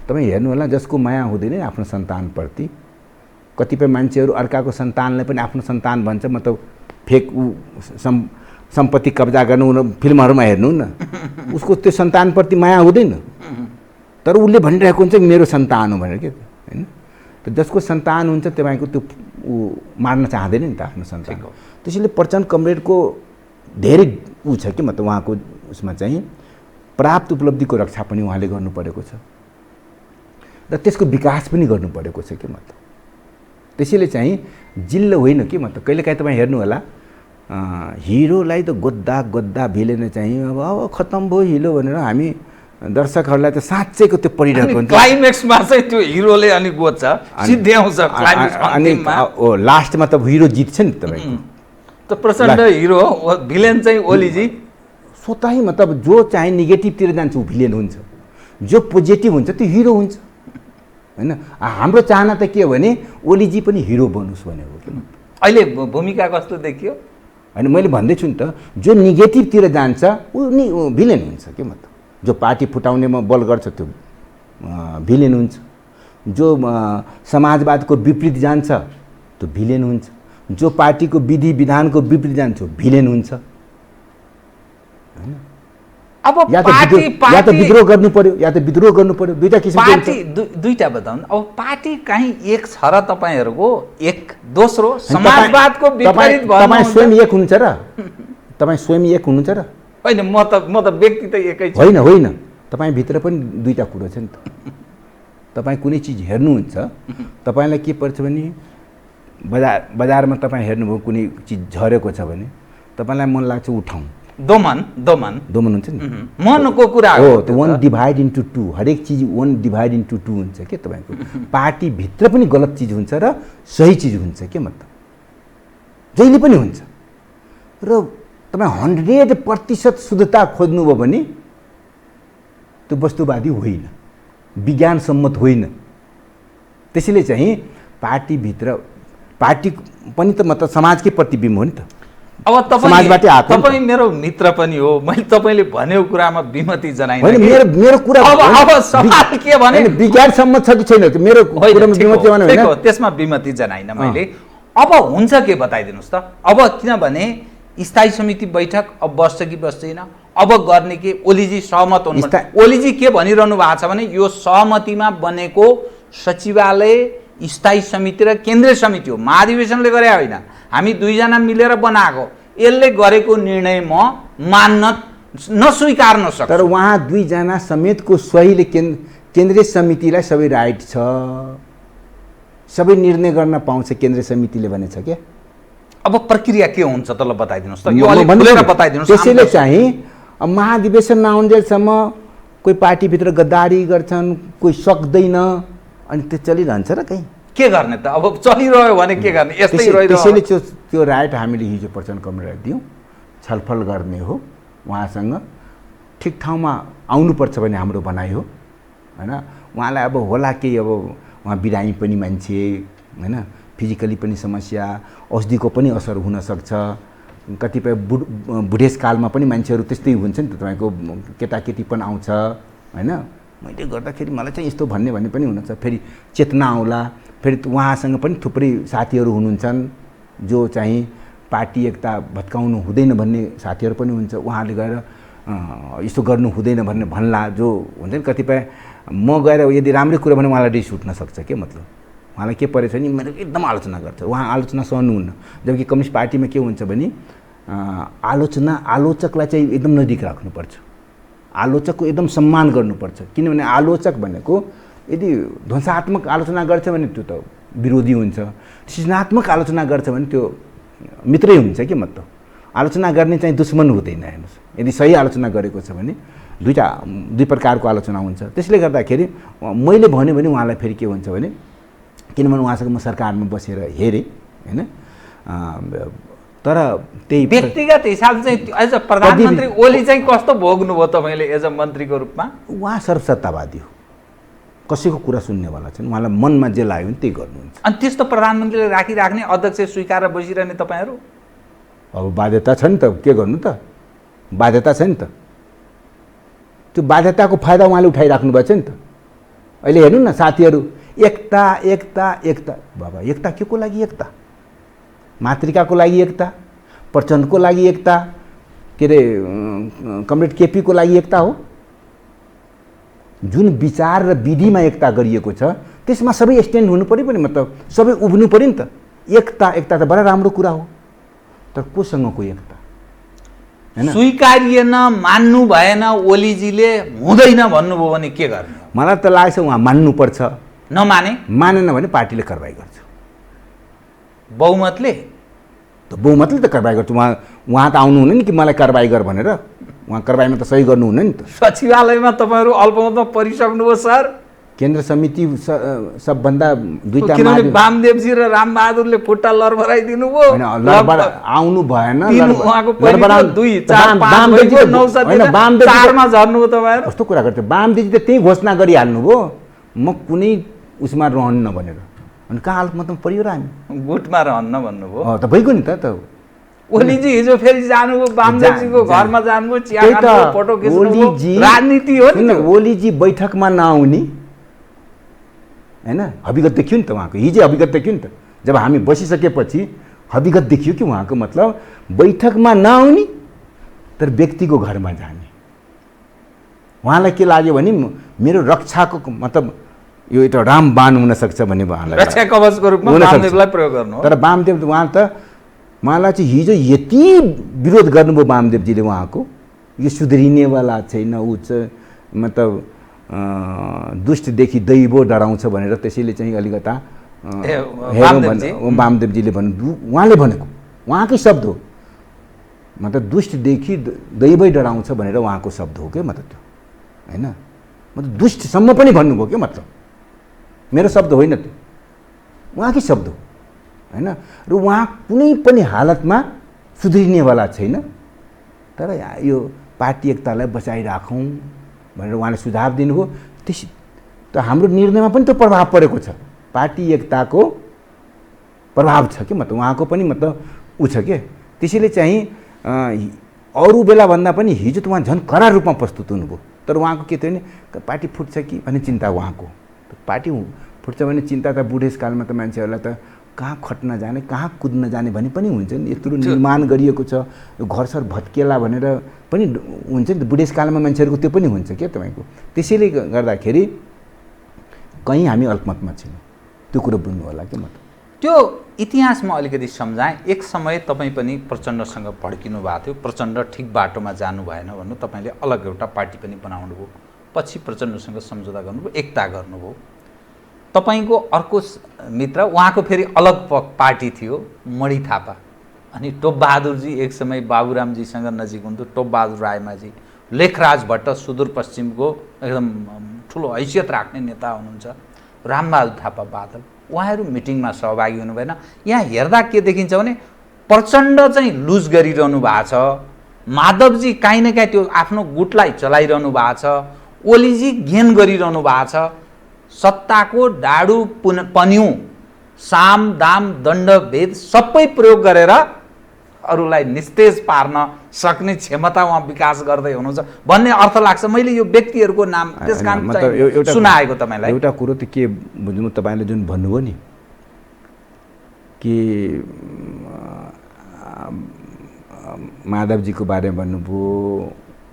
तपाईँ हेर्नु होला जसको माया हुँदैन आफ्नो सन्तानप्रति, कतिपय मान्छेहरू अर्काको सन्तानलाई पनि आफ्नो सन्तान भन्छ, मतलब फेक सम्पत्ति कब्जा गर्नु फिल्महरूमा हेर्नु न, उसको त्यो सन्तानप्रति माया हुँदैन, तर उसले भनिरहेको हुन्छ मेरो सन्तान हो भनेर के होइन। त जसको सन्तान हुन्छ तपाईँको त्यो ऊ मार्न चाहँदैन नि त आफ्नो सन्तान। त्यसैले प्रचण्ड कमरेडको धेरै ऊ छ कि मतलब उहाँको उसमा चाहिँ प्राप्त उपलब्धिको रक्षा पनि उहाँले गर्नु परेको छ र त्यसको विकास पनि गर्नु परेको छ कि मतलब। त्यसैले चाहिँ जिल्लो होइन कि मतलब कहिलेकाहीँ तपाईँ हेर्नु होला हिरोलाई त गोद्दा भिलेन चाहिँ अब खत्तम भयो हिरो भनेर हामी दर्शकहरूलाई त साँच्चैको त्यो परिरहेको हुन्छ। क्लाइमेक्समा चाहिँ त्यो हिरोले अनि गोद्छ सिद्ध्याउँछ अनि लास्टमा त हिरो जित्छ नि तपाईँको। त प्रचण्ड हिरो, भिलेन चाहिँ ओलीजी। स्वतः मतलब जो चाहिँ नेगेटिभतिर जान्छ ऊ भिलेन हुन्छ, जो पोजिटिभ हुन्छ त्यो हिरो हुन्छ होइन। हाम्रो चाहना त के हो भने ओलीजी पनि हिरो बनोस् भनेको कि अहिले भूमिका कस्तो देखियो होइन। मैले भन्दैछु नि त जो नेगेटिभतिर जान्छ ऊ नि भिलेन हुन्छ के मतलब। जो पार्टी फुटाउनेमा बल गर्छ त्यो भिलेन हुन्छ, जो समाजवादको विपरीत जान्छ त्यो भिलेन हुन्छ, जो पार्टीको विधि विधानको विपरीत जान्छ भिलेन हुन्छ हैन। अब या त विद्रोह गर्नु पर्यो या त विद्रोह गर्नु पर्यो, दुईटा किसिमको पार्टी दुईटा बताउनु। अब पार्टी कहीँ एक छ र तपाईहरुको एक, दोस्रो समाजवादको विपरीत भन्नु। तपाई स्वयं एक हुनुहुन्छ र? तपाई स्वयं एक हुनुहुन्छ र? हैन, म त व्यक्ति त एकै छु। होइन तपाई भित्र पनि दुईटा कुरा छ नि त। तपाई कुनै चीज हेर्नुहुन्छ, तपाईलाई के पर्छ भने बजारमा तपाई हेर्नुभयो कुनै चीज झरेको छ भने तपाईलाई मन लाग्छ उठाउँ, दोमन हुन्छ नि, मनको कुरा हो। त्यो वन डिभाइड इन्टु टू, हरेक चिज वन डिभाइड इन्टु टू हुन्छ के तपाईको। पार्टी भित्र पनि गलत चिज हुन्छ र सही चिज हुन्छ के मतलब, जहिले पनि हुन्छ। र तपाईँ 100% शुद्धता खोज्नुभयो भने त्यो वस्तुवादी होइन, विज्ञान सम्मत होइन। त्यसैले चाहिँ पार्टीभित्र पार्टी पनि त मतलब समाजकै प्रतिबिम्ब हो नि त। अब तपाईँ मेरो मित्र पनि हो, मैले तपाईले भनेको कुरामा विमति जनाइन। मेरो कुरा अब सवाल के भने विज्ञान सम्मत छ कि छैन मेरो कुरामा विमति जनाउनु हैन, त्यसमा विमति जनाइन मैले। अब हुन्छ के बताइदिनुस् त। अब किनभने स्थायी समिति बैठक अब बस्छ कि बस्दैन, अब गर्ने के ओलीजी सहमत हुनु। ओलीजी के भनिरहनु भएको छ भने यो सहमतिमा बनेको सचिवालय स्थायी समिति र केन्द्रीय समिति हो, महाधिवेशनले गरे होइन, हामी दुईजना मिलेर बनाएको। यसले गरेको निर्णय म मान्न नस्वीकार्न सक्छु। तर उहाँ दुईजना समेतको सहीले केन्द्रीय समितिलाई सबै राइट छ, सबै निर्णय गर्न पाउँछ केन्द्रीय समितिले भनेछ के। अब प्रक्रिया के हुन्छ त ल बताइदिनुस् त, यो अलि खुलेर बताइदिनुस्। त्यसैले चाहिँ महाधिवेशन नआउन्जेलसम्म कोही पार्टीभित्र गद्दारी गर्छन्, कोही सक्दैन, अनि त्यो चलिरहन्छ र कहीँ के गर्ने त? अब चलिरह्यो भने के गर्ने? यस्तै रहिरह्यो। त्यसैले त्यो राइट हामीले हिजो प्रचण्ड कमरेडलाई दियौँ, छलफल गर्ने हो उहाँसँग, ठिक ठाउँमा आउनुपर्छ भन्ने हाम्रो भनाइ हो होइन। उहाँलाई अब होला केही, अब उहाँ बिरामी पनि मान्छे होइन, फिजिकली पनि समस्या, औषधिको पनि असर हुनसक्छ, कतिपय बुढेसकालमा पनि मान्छेहरू त्यस्तै हुन्छ नि त, तपाईँको केटाकेटी पनि आउँछ होइन। मैले गर्दाखेरि मलाई चाहिँ यस्तो भन्ने पनि हुनुहुन्छ, फेरि चेतना आउला, फेरि उहाँसँग पनि थुप्रै साथीहरू हुनुहुन्छन् जो चाहिँ पार्टी एकता भत्काउनु हुँदैन भन्ने साथीहरू पनि हुन्छ, उहाँले गएर यस्तो गर्नु हुँदैन भन्ने भन्ला जो हुन्छ नि कतिपय। म गएर यदि राम्रै कुरा भने उहाँलाई रिस उठ्न सक्छ के, मतलब उहाँलाई के परेछ नि, मेरो एकदम आलोचना गर्छ, उहाँ आलोचना सहनुहुन्न। जबकि कम्युनिस्ट पार्टीमा के हुन्छ भने आलोचकलाई चाहिँ एकदम नजिक राख्नुपर्छ, आलोचकको एकदम सम्मान गर्नुपर्छ, किनभने आलोचक भनेको यदि ध्वंसात्मक आलोचना गर्छ भने त्यो त विरोधी हुन्छ, सृजनात्मक आलोचना गर्छ भने त्यो मित्रै हुन्छ कि। मतलब आलोचना गर्ने चाहिँ दुश्मन हुँदैन। हेर्नुहोस्, यदि सही आलोचना गरेको छ भने दुई प्रकारको आलोचना हुन्छ। त्यसले गर्दाखेरि मैले भन्यो भने उहाँलाई फेरि के हुन्छ भने, किनभने उहाँसँग म सरकारमा बसेर हेरेँ होइन, तर त्यही व्यक्तिगत हिसाब चाहिँ एज अ प्रधानमन्त्री ओली चाहिँ कस्तो भोग्नुभयो तपाईँले एज अ मन्त्रीको रूपमा? उहाँ सर्वसत्तावादी हो, कसैको कुरा सुन्नेवाला छैन, उहाँलाई मनमा जे लाग्यो भने त्यही गर्नुहुन्छ। अनि त्यस्तो प्रधानमन्त्रीले राखिराख्ने, अध्यक्ष स्वीकारेर बसिरहने तपाईँहरू? अब बाध्यता छ नि त, के गर्नु त, बाध्यता छ नि त, त्यो बाध्यताको फाइदा उहाँले उठाइराख्नु भएको छ नि त। अहिले हेर्नु न साथीहरू, एकता एकता एकता, बाबा एकता के को लागि? एकता मातृकाको लागि एकता, प्रचण्डको लागि एकता, के अरे कमरेड केपीको लागि एकता हो। जुन विचार र विधिमा एकता गरिएको छ त्यसमा सबै स्ट्यान्ड हुनु पऱ्यो पनि, मतलब सबै उभिनु पऱ्यो नि त। एकता त बडा राम्रो कुरा हो, तर कोसँगको एकता हैन? स्वीकारिएन, मान्नु भएन, ओलीजीले हुँदैन भन्नुभयो भने के गर्ने? मलाई त लाग्छ उहाँ मान्नुपर्छ, मानेन भने पार्टीले कारबाही गर्छ। बहुमतले त कारबाही गर्छ। उहाँ त आउनु हुने नि कि मलाई कारबाही गर भनेर, उहाँ कारबाहीमा त सही गर्नु हुने नि त। सचिवालयमा तपाईँहरू अल्पमतमा परिसक्नुभयो सर। केन्द्र समिति सबभन्दा दुईटा, किनभने वामदेवजी र रामबहादुरले खुट्टा लरबराइदिनु भयो, आउनु भएन, कस्तो कुरा गर्छ। वामदेवजी त त्यही घोषणा गरिहाल्नु भयो, म कुनै उसमा रहन्न भनेर, अनि कहाँ हालतमा परियो र हामी गुटमा रहन्न भन्नुभयो त भइगयो नि त। ओलीजी हिजो फेरि जानुभयो, वामदेवजीको घरमा जानुभयो, चिया खानुभयो, फोटो खिच्नुभयो, राजनीति हो नि। ओलीजी बैठकमा नआउने हैन, हकीकत देखियो नि त उहाँको, हिजो हकीकत देखियो नि त। जब हामी बसिसकेपछि हकीकत देखियो कि उहाँको, मतलब बैठकमा नआउने तर व्यक्तिको घरमा जाने। उहाँलाई के लाग्यो भने मेरो रक्षाको मतलब यो एउटा रामबाण हुनसक्छ भन्ने उहाँलाई, रक्षा कवचको रूपमा वामदेवलाई प्रयोग गर्नु। तर वामदेव उहाँलाई चाहिँ हिजो यति विरोध गर्नुभयो वामदेवजीले, उहाँको यो सुध्रिनेवाला छैन, ऊ चाहिँ मतलब दुष्टदेखि दैवो डराउँछ भनेर, त्यसैले चाहिँ अलिकता वामदेवजीले उहाँले भनेको, उहाँकै शब्द हो, मतलब दुष्टदेखि दैवै डराउँछ भनेर उहाँको शब्द हो क्या, मतलब त्यो होइन, मतलब दुष्टसम्म पनि भन्नुभयो क्या, मतलब मेरो शब्द होइन त्यो, उहाँकै शब्द हो होइन। र उहाँ कुनै पनि हालतमा सुध्रिनेवाला छैन, तर यो पार्टी एकतालाई बचाइराखौँ भनेर उहाँले सुझाव दिनुभयो। त हाम्रो निर्णयमा पनि त्यो प्रभाव परेको छ, पार्टी एकताको प्रभाव छ कि, मतलब उहाँको पनि मतलब ऊ छ के। त्यसैले चाहिँ अरू बेला भन्दा पनि हिजो त उहाँ झन् कडा रूपमा प्रस्तुत हुनुभयो, तर उहाँको के थियो भने पार्टी फुट्छ कि भन्ने चिन्ता उहाँको। पार्टी फुट्छ भने चिन्ता त बुढेसकालमा त मान्छेहरूलाई त कहाँ खट्न जाने, कहाँ कुद्न जाने भन्ने पनि हुन्छ नि। यत्रो निर्माण गरिएको छ, घरसर भत्केला भनेर पनि हुन्छ नि त, बुढेसकालमा मान्छेहरूको त्यो पनि हुन्छ क्या तपाईँको। त्यसैले गर्दाखेरि कहीँ हामी अल्पमतमा छैनौँ, त्यो कुरो बुझ्नु होला कि। मतलब त्यो इतिहासमा अलिकति सम्झाएँ। एक समय तपाईँ पनि प्रचण्डसँग भड्किनु भएको थियो, प्रचण्ड ठिक बाटोमा जानु भएन भन्नु, तपाईँले अलग एउटा पार्टी पनि बनाउनु भयो, पछि प्रचण्डसँग सम्झौता गर्नुभयो, एकता गर्नुभयो। तपाईँको अर्को मित्र, उहाँको फेरि अलग पार्टी थियो, मणि थापा, अनि टोपबहादुरजी एक समय बाबुरामजीसँग नजिक हुन्थ्यो, टोपबहादुर रायमाझी लेखराज भट्ट सुदूरपश्चिमको एकदम ठुलो हैसियत राख्ने नेता हुनुहुन्छ, रामबहादुर थापा बादल, उहाँहरू मिटिङमा सहभागी हुनु भएन। यहाँ हेर्दा के देखिन्छ भने प्रचण्ड चाहिँ लुज गरिरहनु भएको छ, माधवजी काहीँ न काहीँ त्यो आफ्नो गुटलाई चलाइरहनु भएको छ, ओलीजी गेन गरिरहनु भएको छ। सत्ताको डाडु पन्यु साम दाम दण्ड भेद सबै प्रयोग गरेर अरूलाई निस्तेज पार्न सक्ने क्षमता उहाँ विकास गर्दै हुनुहुन्छ भन्ने अर्थ लाग्छ। मैले यो व्यक्तिहरूको नाम त्यस कारण सुनाएको तपाईँलाई। एउटा कुरो त के बुझ्नु, तपाईँले जुन भन्नुभयो नि कि माधवजीको बारेमा भन्नुभयो,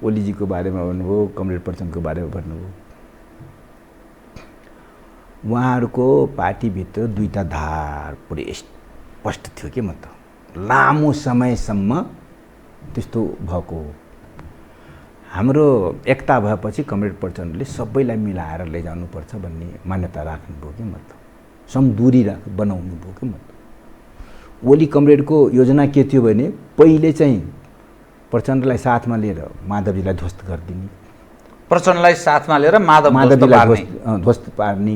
ओलीजीको बारेमा भन्नुभयो, कमरेड प्रचण्डको बारेमा भन्नुभयो। उहाँहरूको पार्टीभित्र दुईटा धार पुरै स्पष्ट थियो कि म त लामो समयसम्म त्यस्तो भएको हो। हाम्रो एकता भएपछि कमरेड प्रचण्डले सबैलाई मिलाएर लैजानुपर्छ भन्ने मान्यता राख्नुभयो कि म त समदूरी बनाउनु भयो कि म त। ओली कमरेडको योजना के थियो भने पहिले चाहिँ प्रचण्डलाई साथमा लिएर माधवजीलाई ध्वस्त गरिदिने, प्रचण्डलाई साथमा लिएर माधवजीलाई ध्वस्त पार्ने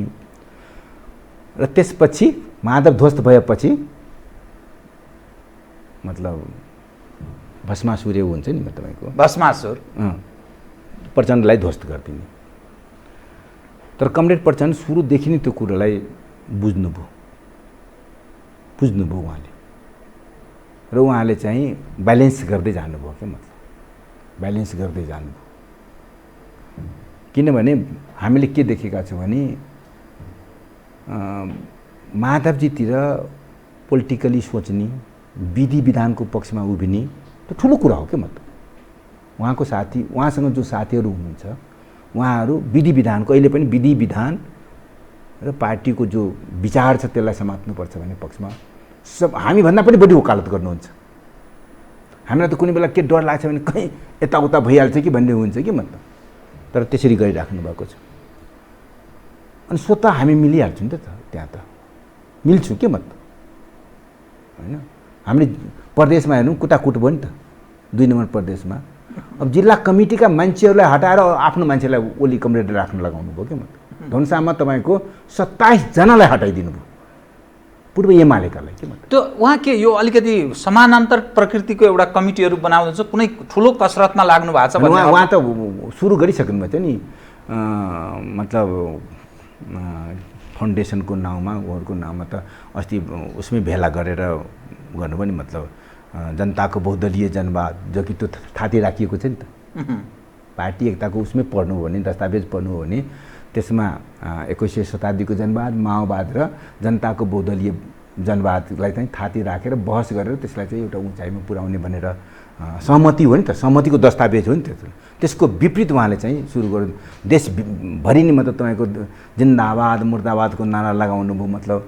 र त्यसपछि माधव ध्वस्त भएपछि मतलब भस्मासुर हुन्छ नि तपाईँको भस्मासुर प्रचण्डलाई ध्वस्त गरिदिने। तर कमरेड प्रचण्ड सुरुदेखि नै त्यो कुरोलाई बुझ्नुभयो उहाँले, र उहाँले चाहिँ ब्यालेन्स गर्दै जानुभयो क्या, मतलब ब्यालेन्स गर्दै जानुभयो। किनभने हामीले के देखेका छौँ भने माधवजीतिर पोलिटिकली सोच्ने, विधि विधानको पक्षमा उभिने त ठुलो कुरा हो क्या। मतलब उहाँको साथी, उहाँसँग जो साथीहरू हुनुहुन्छ उहाँहरू विधि विधानको, अहिले पनि विधि विधान र पार्टीको जो विचार छ त्यसलाई समात्नुपर्छ भन्ने पक्षमा सब हामीभन्दा पनि बढी वकालत गर्नुहुन्छ। हामीलाई त कुनै बेला के डर लाग्छ भने कहीँ यताउता भइहाल्छ कि भन्ने हुन्छ कि मतलब, तर त्यसरी गरिराख्नु भएको छ। अनि स्वतः हामी मिलिहाल्छौँ नि त त्यहाँ त मिल्छु के मतलब होइन। हामीले प्रदेशमा हेर्नु कुटाकुट भयो नि त 2 नम्बर प्रदेशमा। अब जिल्ला कमिटीका मान्छेहरूलाई हटाएर आफ्नो मान्छेलाई ओली कमरेड राख्न लगाउनु भयो के मतलब। धनुषामा तपाईँको 27 जनालाई हटाइदिनु भयो पूर्व एमालेकालाई के मतलब। त्यो उहाँ के यो अलिकति समानान्तर प्रकृतिको एउटा कमिटीहरू बनाउँछ, कुनै ठुलो कसरतमा लाग्नु भएको छ भन्ने उहाँ त सुरु गरिसक्नु भएको थियो नि। मतलब फाउन्डेसनको नाउँमा, उहाँहरूको नाउँमा त अस्ति उसमै भेला गरेर गर्नुभयो नि। मतलब जनताको बहुदलीय जनवाद, जो कि त्यो थाती राखिएको छ नि त। पार्टी एकताको उसमै पढ्नु हो भने, दस्तावेज पढ्नु हो भने त्यसमा 21वीं शताब्दीको जनवाद, माओवाद र जनताको बहुदलीय जनवादलाई चाहिँ थाती राखेर बहस गरेर त्यसलाई चाहिँ एउटा उचाइमा पुर्याउने भनेर सहमति हो नि त। सहमतिको दस्तावेज हो नि त। त्यसको विपरीत उहाँले चाहिँ सुरु गर्नु, देशभरि नै मतलब तपाईँको जिन्दाबाद मुर्दाबादको नारा लगाउनु भयो। मतलब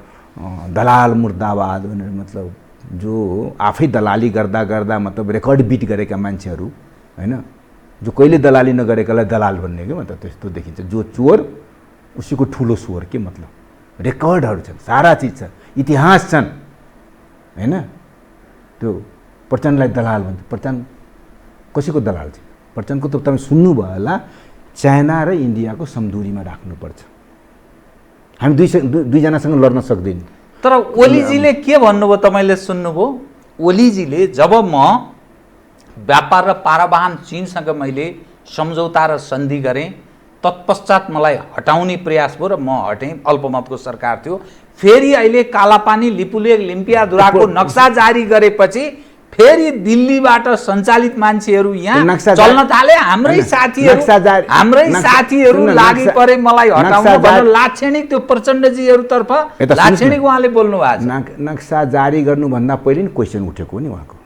दलाल मुर्दाबाद भनेर, मतलब जो आफै दलाली गर्दा गर्दा मतलब रेकर्ड बिट गरेका मान्छेहरू होइन, जो कहिले दलाली नगरेकालाई दलाल भन्ने क्या मतलब त्यस्तो देखिन्छ। जो चोर उसैको ठुलो स्वर के मतलब, रेकर्डहरू छन्, सारा चिज छ, इतिहास छन् होइन। त्यो प्रचण्डलाई दलाल भन्छ। प्रचण्ड कसैको दलाल छ? प्रचण्डको त तपाईँ सुन्नुभयो होला, चाइना र इन्डियाको समदूरीमा राख्नुपर्छ। हामी दुईजनासँग लड्न सक्दैनौँ। तर ओलीजीले के भन्नुभयो तपाईँले सुन्नुभयो? ओलीजीले जब म व्यापार र पारावाहन चीनसँग मैले सम्झौता र सन्धि गरेँ, तत्पश्चात मलाई हटाउने प्रयास भयो र म हटेँ, अल्पमतको सरकार थियो। फेरि अहिले कालापानी लिपुलेख लिम्पियाधुराको नक्सा जारी गरेपछि फेरि दिल्लीबाट सञ्चालित मान्छेहरू यहाँ चल्न थाले। हाम्रै साथीहरू लागि परे मलाई हटाउनु भनेर लाक्षणिक त्यो प्रचण्डजीहरूतर्फ लाक्षणिक उहाँले बोल्नु भएको छ। नक्सा जारी गर्नुभन्दा पहिले नि क्वेसन उठेको हो नि उहाँको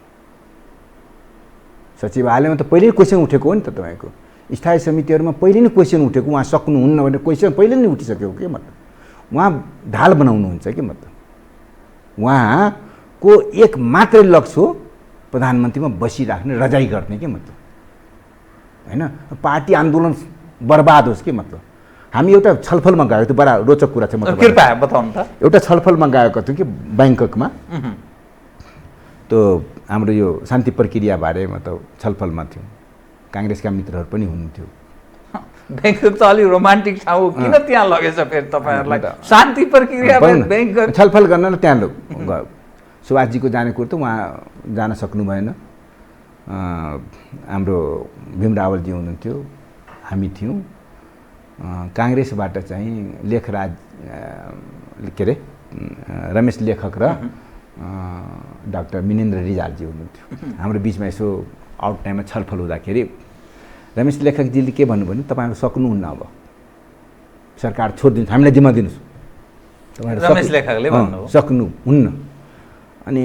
सचिवालयमा, त पहिले क्वेसन उठेको हो नि त। तपाईँको स्थायी समितिहरूमा पहिले नै क्वेसन उठेको, उहाँ सक्नुहुन्न भने क्वेसन पहिले नै उठिसकेको के मतलब। उहाँ ढाल बनाउनुहुन्छ कि मतलब। उहाँको एक मात्रै लक्ष्य हो प्रधानमन्त्रीमा बसिराख्ने, रजाइ गर्ने के मतलब होइन। पार्टी आन्दोलन बर्बाद होस् के मतलब। हामी एउटा छलफलमा गएको थियो, बडा रोचक कुरा छ, मतलब कृपया बताउनु त। एउटा छलफलमा गएको थियो कि ब्याङ्ककमा, त्यो हाम्रो यो शान्ति प्रक्रियाबारे मतलब छलफलमा थियो। काङ्ग्रेसका मित्रहरू पनि हुनुहुन्थ्यो। ब्याङ्कक त अलि रोमान्टिक ठाउँ किन त्यहाँ लगेछ फेरि तपाईँहरूलाई? शान्ति प्रक्रिया ब्याङ्कक छलफल गर्न त्यहाँ गयो। सुभाषजीको जाने कुरो त उहाँ जान सक्नु भएन। हाम्रो भीम रावलजी हुनुहुन्थ्यो, हामी थियौँ। काङ्ग्रेसबाट चाहिँ लेखराज के अरे रमेश लेखक र डाक्टर मिनेन्द्र रिजालजी हुनुहुन्थ्यो। हाम्रो बिचमा यसो आउट टाइममा छलफल हुँदाखेरि रमेश लेखकजीले के भन्नुभयो भने तपाईँहरू सक्नुहुन्न, अब सरकार छोडिदिनुहोस्, हामीलाई जिम्मा दिनुहोस्, रमेश लेखकले भन्नुभयो सक्नुहुन्न। अनि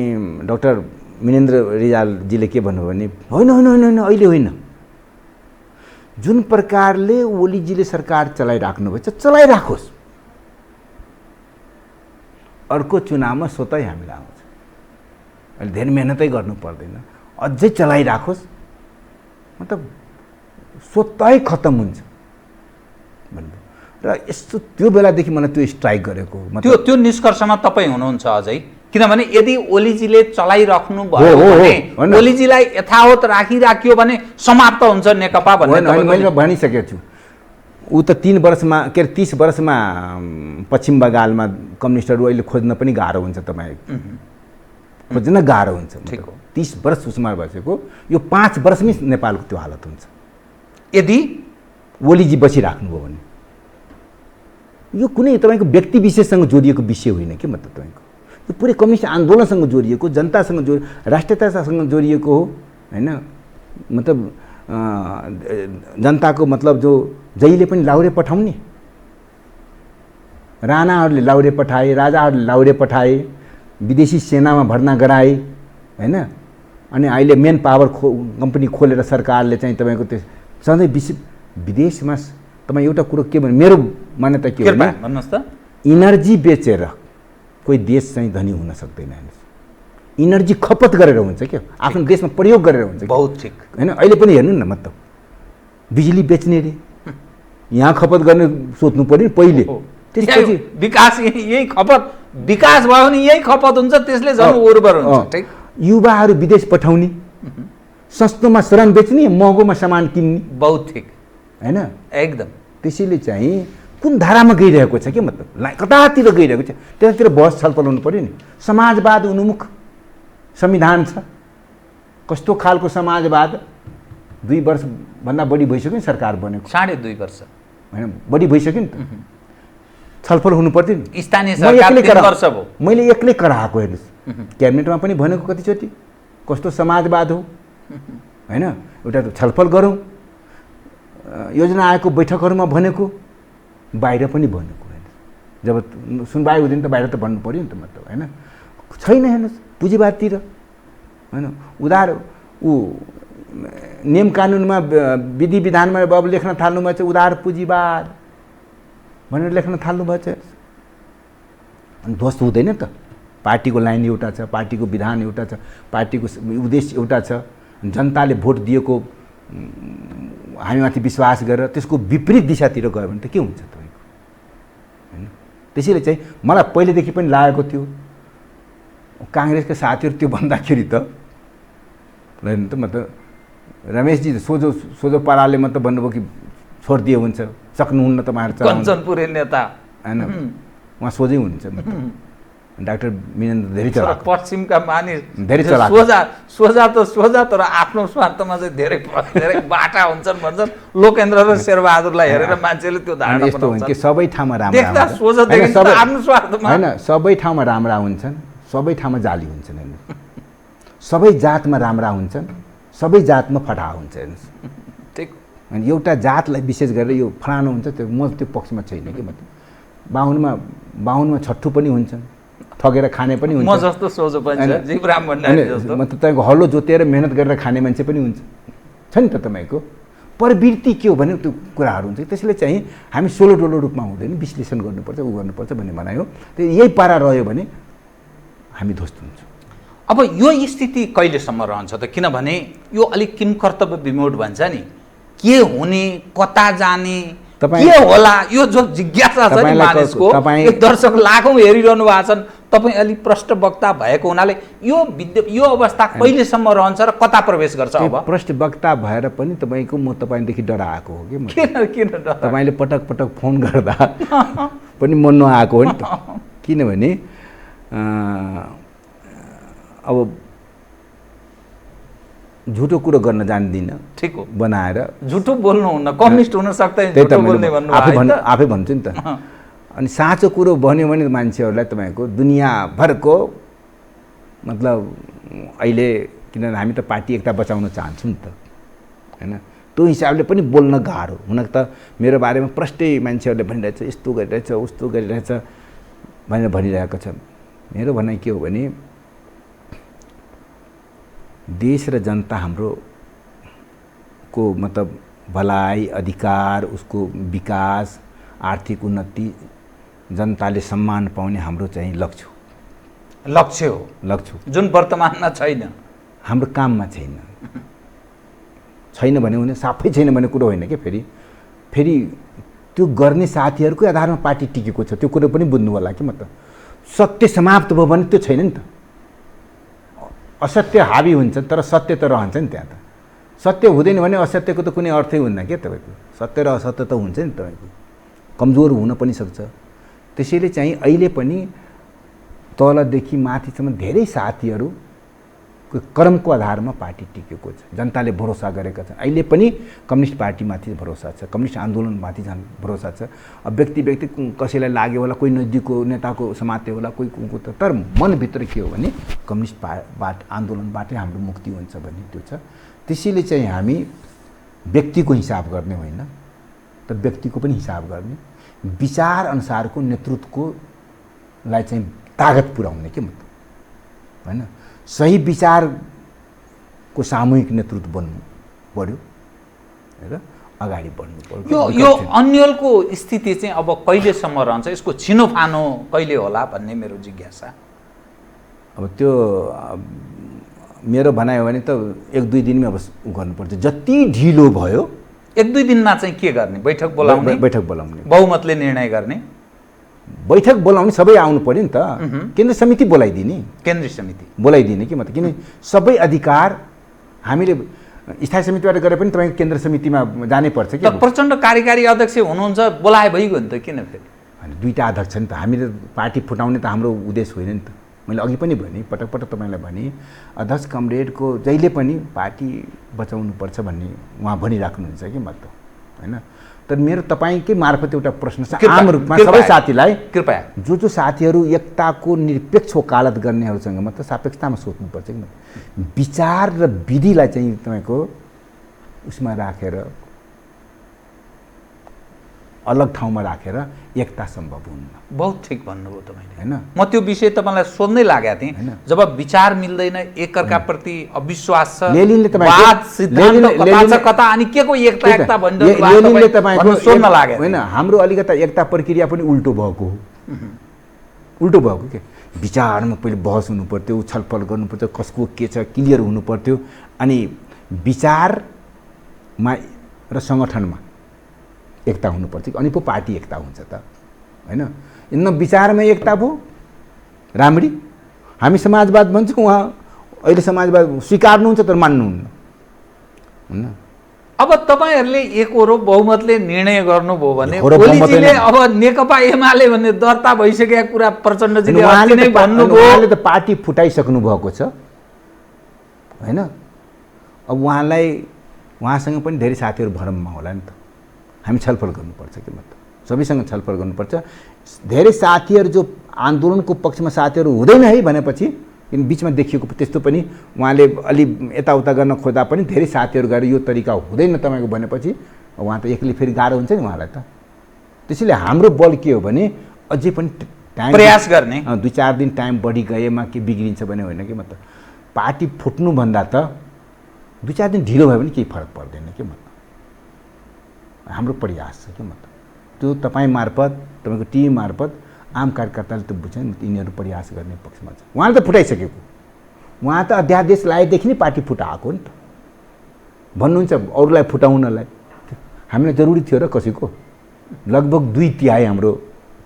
डाक्टर मिनेन्द्र रिजालजीले के भन्नुभयो भने होइन होइन होइन होइन अहिले होइन, जुन प्रकारले ओलीजीले सरकार चलाइराख्नुभएछ चलाइराखोस्, अर्को चुनावमा स्वतै हामीलाई आउँछ, अहिले धेरै मेहनतै गर्नु पर्दैन, अझै चलाइराखोस्, मतलब स्वतै खत्तम हुन्छ भन्नु। र यस्तो त्यो बेलादेखि मलाई त्यो स्ट्राइक गरेको त्यो निष्कर्षमा तपाईँ हुनुहुन्छ अझै, किनभने यदि ओलीजीले चलाइराख्नु भयो भने ओलीजीलाई यथावत राखिराख्यो भने समाप्त हुन्छ नेकपा भन्ने मैले भनिसकेको छु। ऊ त 3 वर्षमा के अरे 30 वर्षमा पश्चिम बङ्गालमा कम्युनिस्टहरू अहिले खोज्न पनि गाह्रो हुन्छ, तपाईँ खोज्न गाह्रो हुन्छ। 30 वर्ष उसमा बसेको, यो 5 वर्षमै नेपालको त्यो हालत हुन्छ यदि ओलीजी बसिराख्नुभयो भने। यो कुनै तपाईँको व्यक्ति विशेषसँग जोडिएको विषय होइन कि, मतलब तपाईँको यो पुरै कम्युनिस्ट आन्दोलनसँग जोडिएको, जनतासँग राष्ट्रियतासँग जोडिएको हो होइन। मतलब जनताको मतलब जो जहिले पनि लाउरे पठाउने, राणाहरूले लाउरे पठाए, राजाहरूले लाउरे पठाए, विदेशी सेनामा भर्ना गराए होइन। अनि अहिले मेन पावर कम्पनी खोलेर सरकारले चाहिँ तपाईँको त्यो सधैँ विदेशमा तपाईँ एउटा कुरो के भन्नु, मेरो मान्यता के हो भन्नुहोस् त, इनर्जी बेचेर कोही देश चाहिँ धनी हुन सक्दैन। इनर्जी खपत गरेर हुन्छ क्या, आफ्नो देशमा प्रयोग गरेर हुन्छ। बहुत ठिक होइन, अहिले पनि हेर्नु न, मतलब बिजुली बेच्ने रे यहाँ खपत गर्ने सोच्नु पर्यो पहिले, त्यसपछि विकास यही खपत, विकास भयो भने यही खपत हुन्छ, त्यसले झन् उर्वर हुन्छ। ठिक, युवाहरू विदेश पठाउने, सस्तोमा श्रम बेच्ने, महँगोमा सामान किन्ने। बहुत ठिक होइन, एकदम। त्यसैले चाहिँ कुन धारामा गइरहेको छ कि, मतलब कतातिर गइरहेको छ, त्यतातिर बहस छलफल हुनु पर्यो नि। समाजवाद उन्मुख संविधान छ, कस्तो खालको समाजवाद? 2 वर्षभन्दा बढी भइसक्यो नि सरकार बनेको, 2.5 वर्ष होइन, बढी भइसक्यो नि त। छलफल हुनु पर्थ्यो नि। स्थानीय सरकार 3 वर्ष भयो, मैले एक्लै कराएको हेर्नुहोस्, क्याबिनेटमा पनि भनेको कतिचोटि कस्तो समाजवाद हो होइन। एउटा छलफल गरौँ, योजना आएको बैठकहरूमा भनेको, बाहिर पनि भनेको होइन। जब सुनवाई हुँदैन त बाहिर त भन्नु पऱ्यो नि त, मतलब होइन। छैन हेर्नुहोस्, पुँजीवादतिर होइन, उधार ऊ नियम कानुनमा विधि विधानमा अब लेख्न थाल्नुभएको छ उधार पुँजीवाद भनेर लेख्न थाल्नुभएको छ। अनि ध्वस्त हुँदैन त, पार्टीको लाइन एउटा छ, पार्टीको विधान एउटा छ, पार्टीको उद्देश्य एउटा छ। जनताले भोट दिएको हामीमाथि विश्वास गरेर त्यसको विपरीत दिशातिर गयो भने त के हुन्छ तपाईँको होइन। त्यसैले चाहिँ मलाई पहिलेदेखि पनि लागेको थियो, काङ्ग्रेसका साथीहरू त्यो भन्दाखेरि त होइन त, मतलब रमेशजी सोझो पाराले मतलब भन्नुभयो कि छोडिदिए हुन्छ, सक्नुहुन्न तपाईँहरू कञ्चनपुरे नेता होइन, उहाँ सोझै हुनुहुन्छ। मतलब डाक्टर मिनेन्द्र धेरै चलाक, पश्चिमका मानिस धेरै चलाक, सोझा तर आफ्नो स्वार्थमा चाहिँ धेरै बाटा हुन्छन् भन्छन्। लोकेन्द्र र शेरबहादुरलाई हेरेर मान्छेले त्यो धारणा यस्तो हुन्छ कि सबै ठाउँमा राम्रा होइन, सबै ठाउँमा राम्रा हुन्छन्, सबै ठाउँमा जाली हुन्छन् होइन। सबै जातमा राम्रा हुन्छन्, सबै जातमा फटाहा हुन्छ हेर्नुहोस्। ठिक, अनि एउटा जातलाई विशेष गरेर यो फलानु हुन्छ, त्यो म त्यो पक्षमा छैन कि। मतलब बाहुनमा छट्टु पनि हुन्छन्, ठगेर खाने पनि हुन्छ, म जस्तो सोझो पनि छ, जीवराम भण्डारी जस्तो। मतलब तपाईँको हल्लो जोतेर मेहनत गरेर खाने मान्छे पनि हुन्छ, छ नि त। तपाईँको प्रवृत्ति के हो भने त्यो कुराहरू हुन्छ। त्यसैले चाहिँ हामी सोलो डोलो रूपमा हुँदैन, विश्लेषण गर्नुपर्छ, उ गर्नुपर्छ भन्ने भनाइ हो। त्यो यही पारा रह्यो भने हामी ध्वस्त हुन्छौँ। अब यो स्थिति कहिलेसम्म रहन्छ त? किनभने यो अलिक किम कर्तव्य विमोड भन्छ नि, के हुने, कता जाने, के होला, यो जो जिज्ञासा छ नि मानिसको, दर्शक लाखौँ हेरिरहनु भएको छन्, तपाईँ अलि प्रष्ट वक्ता भएको हुनाले यो अवस्था कहिलेसम्म रहन्छ र कता प्रवेश गर्छ? अब प्रष्ट वक्ता भएर पनि तपाईँको म तपाईँदेखि डराएको हो कि किन तपाईँले पटक पटक फोन गर्दा पनि म नआएको हो नि त। किनभने अब झुटो कुरो गर्न जान्दिनँ, ठिक हो, बनाएर झुटो बोल्नुहुन्न, कम्युनिस्ट हुन सक्दैन, झुटो बोल्ने भन्नुभयो आफै भन्छु नि त। अनि साँचो कुरो भन्यो भने मान्छेहरूलाई तपाईँको दुनियाँभरको मतलब अहिले, किनभने हामी त पार्टी एकता बचाउन चाहन्छौँ नि त, होइन? त्यो हिसाबले पनि बोल्न गाह्रो। हुन त मेरो बारेमा प्रष्टै मान्छेहरूले भनिरहेछ, यस्तो गरिरहेछ उस्तो गरिरहेछ भनेर भनिरहेको छ। मेरो भनाइ के हो भने देश र जनता हाम्रो को मतलब भलाइ, अधिकार, उसको विकास, आर्थिक उन्नति, जनताले सम्मान पाउने हाम्रो चाहिँ लक्ष्य हो, जुन वर्तमानमा छैन, हाम्रो काममा छैन भने साफै छैन भने कुरो होइन कि फेरि त्यो गर्ने साथीहरूकै आधारमा पार्टी टिकेको छ, त्यो कुरो पनि बुझ्नु होला कि। मतलब सत्य समाप्त भयो भने त्यो छैन नि त। असत्य हावी हुन्छ तर सत्य त रहन्छ नि त्यहाँ त। सत्य हुँदैन भने असत्यको त कुनै अर्थै हुन्न क्या तपाईँको। सत्य र असत्य त हुन्छ नि तपाईँको, कमजोर हुन पनि सक्छ। त्यसैले चाहिँ अहिले पनि तलदेखि माथिसम्म धेरै साथीहरूको कर्मको आधारमा पार्टी टिकेको छ, जनताले भरोसा गरेका छन्। अहिले पनि कम्युनिस्ट पार्टीमाथि भरोसा छ, कम्युनिस्ट आन्दोलनमाथि भरोसा छ। अब व्यक्ति कसैलाई लाग्यो होला, कोही नजिकको नेताको समात्यो होला, कोही को त, तर मनभित्र के हो भने कम्युनिस्ट आन्दोलनबाटै हाम्रो मुक्ति हुन्छ भन्ने त्यो छ। त्यसैले चाहिँ हामी व्यक्तिको हिसाब गर्ने होइन, तर व्यक्तिको पनि हिसाब गर्ने, विचार अनुसारको नेतृत्वलाई चाहिँ तागत पुर्याउने के मतलब, होइन? सही विचारको सामूहिक नेतृत्व बन्नु पर्यो र अगाडि बढ्नु पर्यो। यो अन्यलको स्थिति चाहिँ अब कहिलेसम्म रहन्छ, यसको छिनोफानो कहिले होला भन्ने मेरो जिज्ञासा। अब त्यो मेरो भनाइ हो भने त 1-2 दिनमै अब गर्नुपर्छ। जति ढिलो भयो 1-2 दिनमा चाहिँ के गर्ने? बैठक बोलाउने, बहुमतले निर्णय गर्ने, बैठक बोलाउने, सबै आउनु पर्यो नि त। केन्द्र समिति बोलाइदिने, केन्द्रीय समिति बोलाइदिने कि मतलब, किन सबै अधिकार हामीले स्थायी समितिबाट गरे पनि तपाईँको केन्द्र समितिमा जानै पर्छ कि। प्रचण्ड कार्यकारी अध्यक्ष हुनुहुन्छ, बोलाए भइगयो नि त, किन फेरि? होइन, 2टा अध्यक्ष नि त। हामीले पार्टी फुटाउने त हाम्रो उद्देश्य होइन नि त। मैले अघि पनि भने, पटक पटक तपाईँलाई भने, अध्यक्ष कमरेडको जहिले पनि पार्टी बचाउनुपर्छ भन्ने उहाँ भनिराख्नुहुन्छ कि मतलब, होइन? तर मेरो तपाईँकै मार्फत एउटा प्रश्न छ आम रूपमा सबै साथीलाई, कृपया जो साथीहरू एकताको निरपेक्ष वकालत गर्नेहरूसँग मात्र सापेक्षतामा सोच्नुपर्छ कि विचार र विधिलाई चाहिँ तपाईँको उसमा राखेर, अलग ठाउँमा राखेर एकता सम्भव हुन्न। बहुत ठिक भन्नुभयो तपाईँले, होइन? म त्यो विषय तपाईँलाई सोध्नै लागेको थिएँ। जब विचार मिल्दैन, एकअर्काप्रति अविश्वास छ, वाद सिद्धान्त कता छ कता, अनि के को एकता भनिरहनु सोध्न लाग्यो। होइन, हाम्रो अलिकता एकता प्रक्रिया पनि उल्टो भएको के। विचारमा पहिले बहस हुनु पर्थ्यो, छलफल गर्नु पर्थ्यो, कसको के छ क्लियर हुनु पर्थ्यो, अनि विचारमा र सङ्गठनमा एकता हुनुपर्छ, अनि पो पार्टी एकता हुन्छ त, होइन? न विचारमा एकता भयो राम्ररी। हामी समाजवाद भन्छौँ, उहाँ अहिले समाजवाद स्वीकार्नुहुन्छ तर मान्नुहुन्न, होइन? अब तपाईँहरूले एकहोरो बहुमतले निर्णय गर्नुभयो भने ओलीजीले अब नेकपा एमाले भन्ने दर्ता भइसकेका कुरा प्रचण्डजीले उहाँले त पार्टी फुटाइसक्नु भएको छ, होइन? अब उहाँसँग पनि धेरै साथीहरू भरममा होला नि त। हामी छलफल गर्नुपर्छ कि मतलब, सबैसँग छलफल गर्नुपर्छ। धेरै साथीहरू जो आन्दोलनको पक्षमा साथीहरू हुँदैन है भनेपछि, किन बिचमा देखिएको त्यस्तो पनि उहाँले अलि यताउता गर्न खोज्दा पनि धेरै साथीहरू गएर यो तरिका हुँदैन तपाईँको भनेपछि उहाँ त एक्लै फेरि गाह्रो हुन्छ नि उहाँलाई त। त्यसैले हाम्रो बल के हो भने अझै पनि टाइम प्रयास गर्ने, 2-4 दिन टाइम बढी गएमा के बिग्रिन्छ भने होइन कि मतलब। पार्टी फुट्नुभन्दा त 2-4 दिन ढिलो भयो भने केही फरक पर्दैन के मतलब। हाम्रो प्रयास छ के मतलब, त्यो तपाईँ मार्फत, तपाईँको टिम मार्फत आम कार्यकर्ताले त बुझ्छ नि, यिनीहरू प्रयास गर्ने पक्षमा छ। उहाँले त फुटाइसकेको, उहाँ त अध्यादेश लाएदेखि नै पार्टी फुटाएको नि त। भन्नुहुन्छ अरूलाई फुटाउनलाई, हामीलाई जरुरी थियो र कसैको? लगभग 2/3 हाम्रो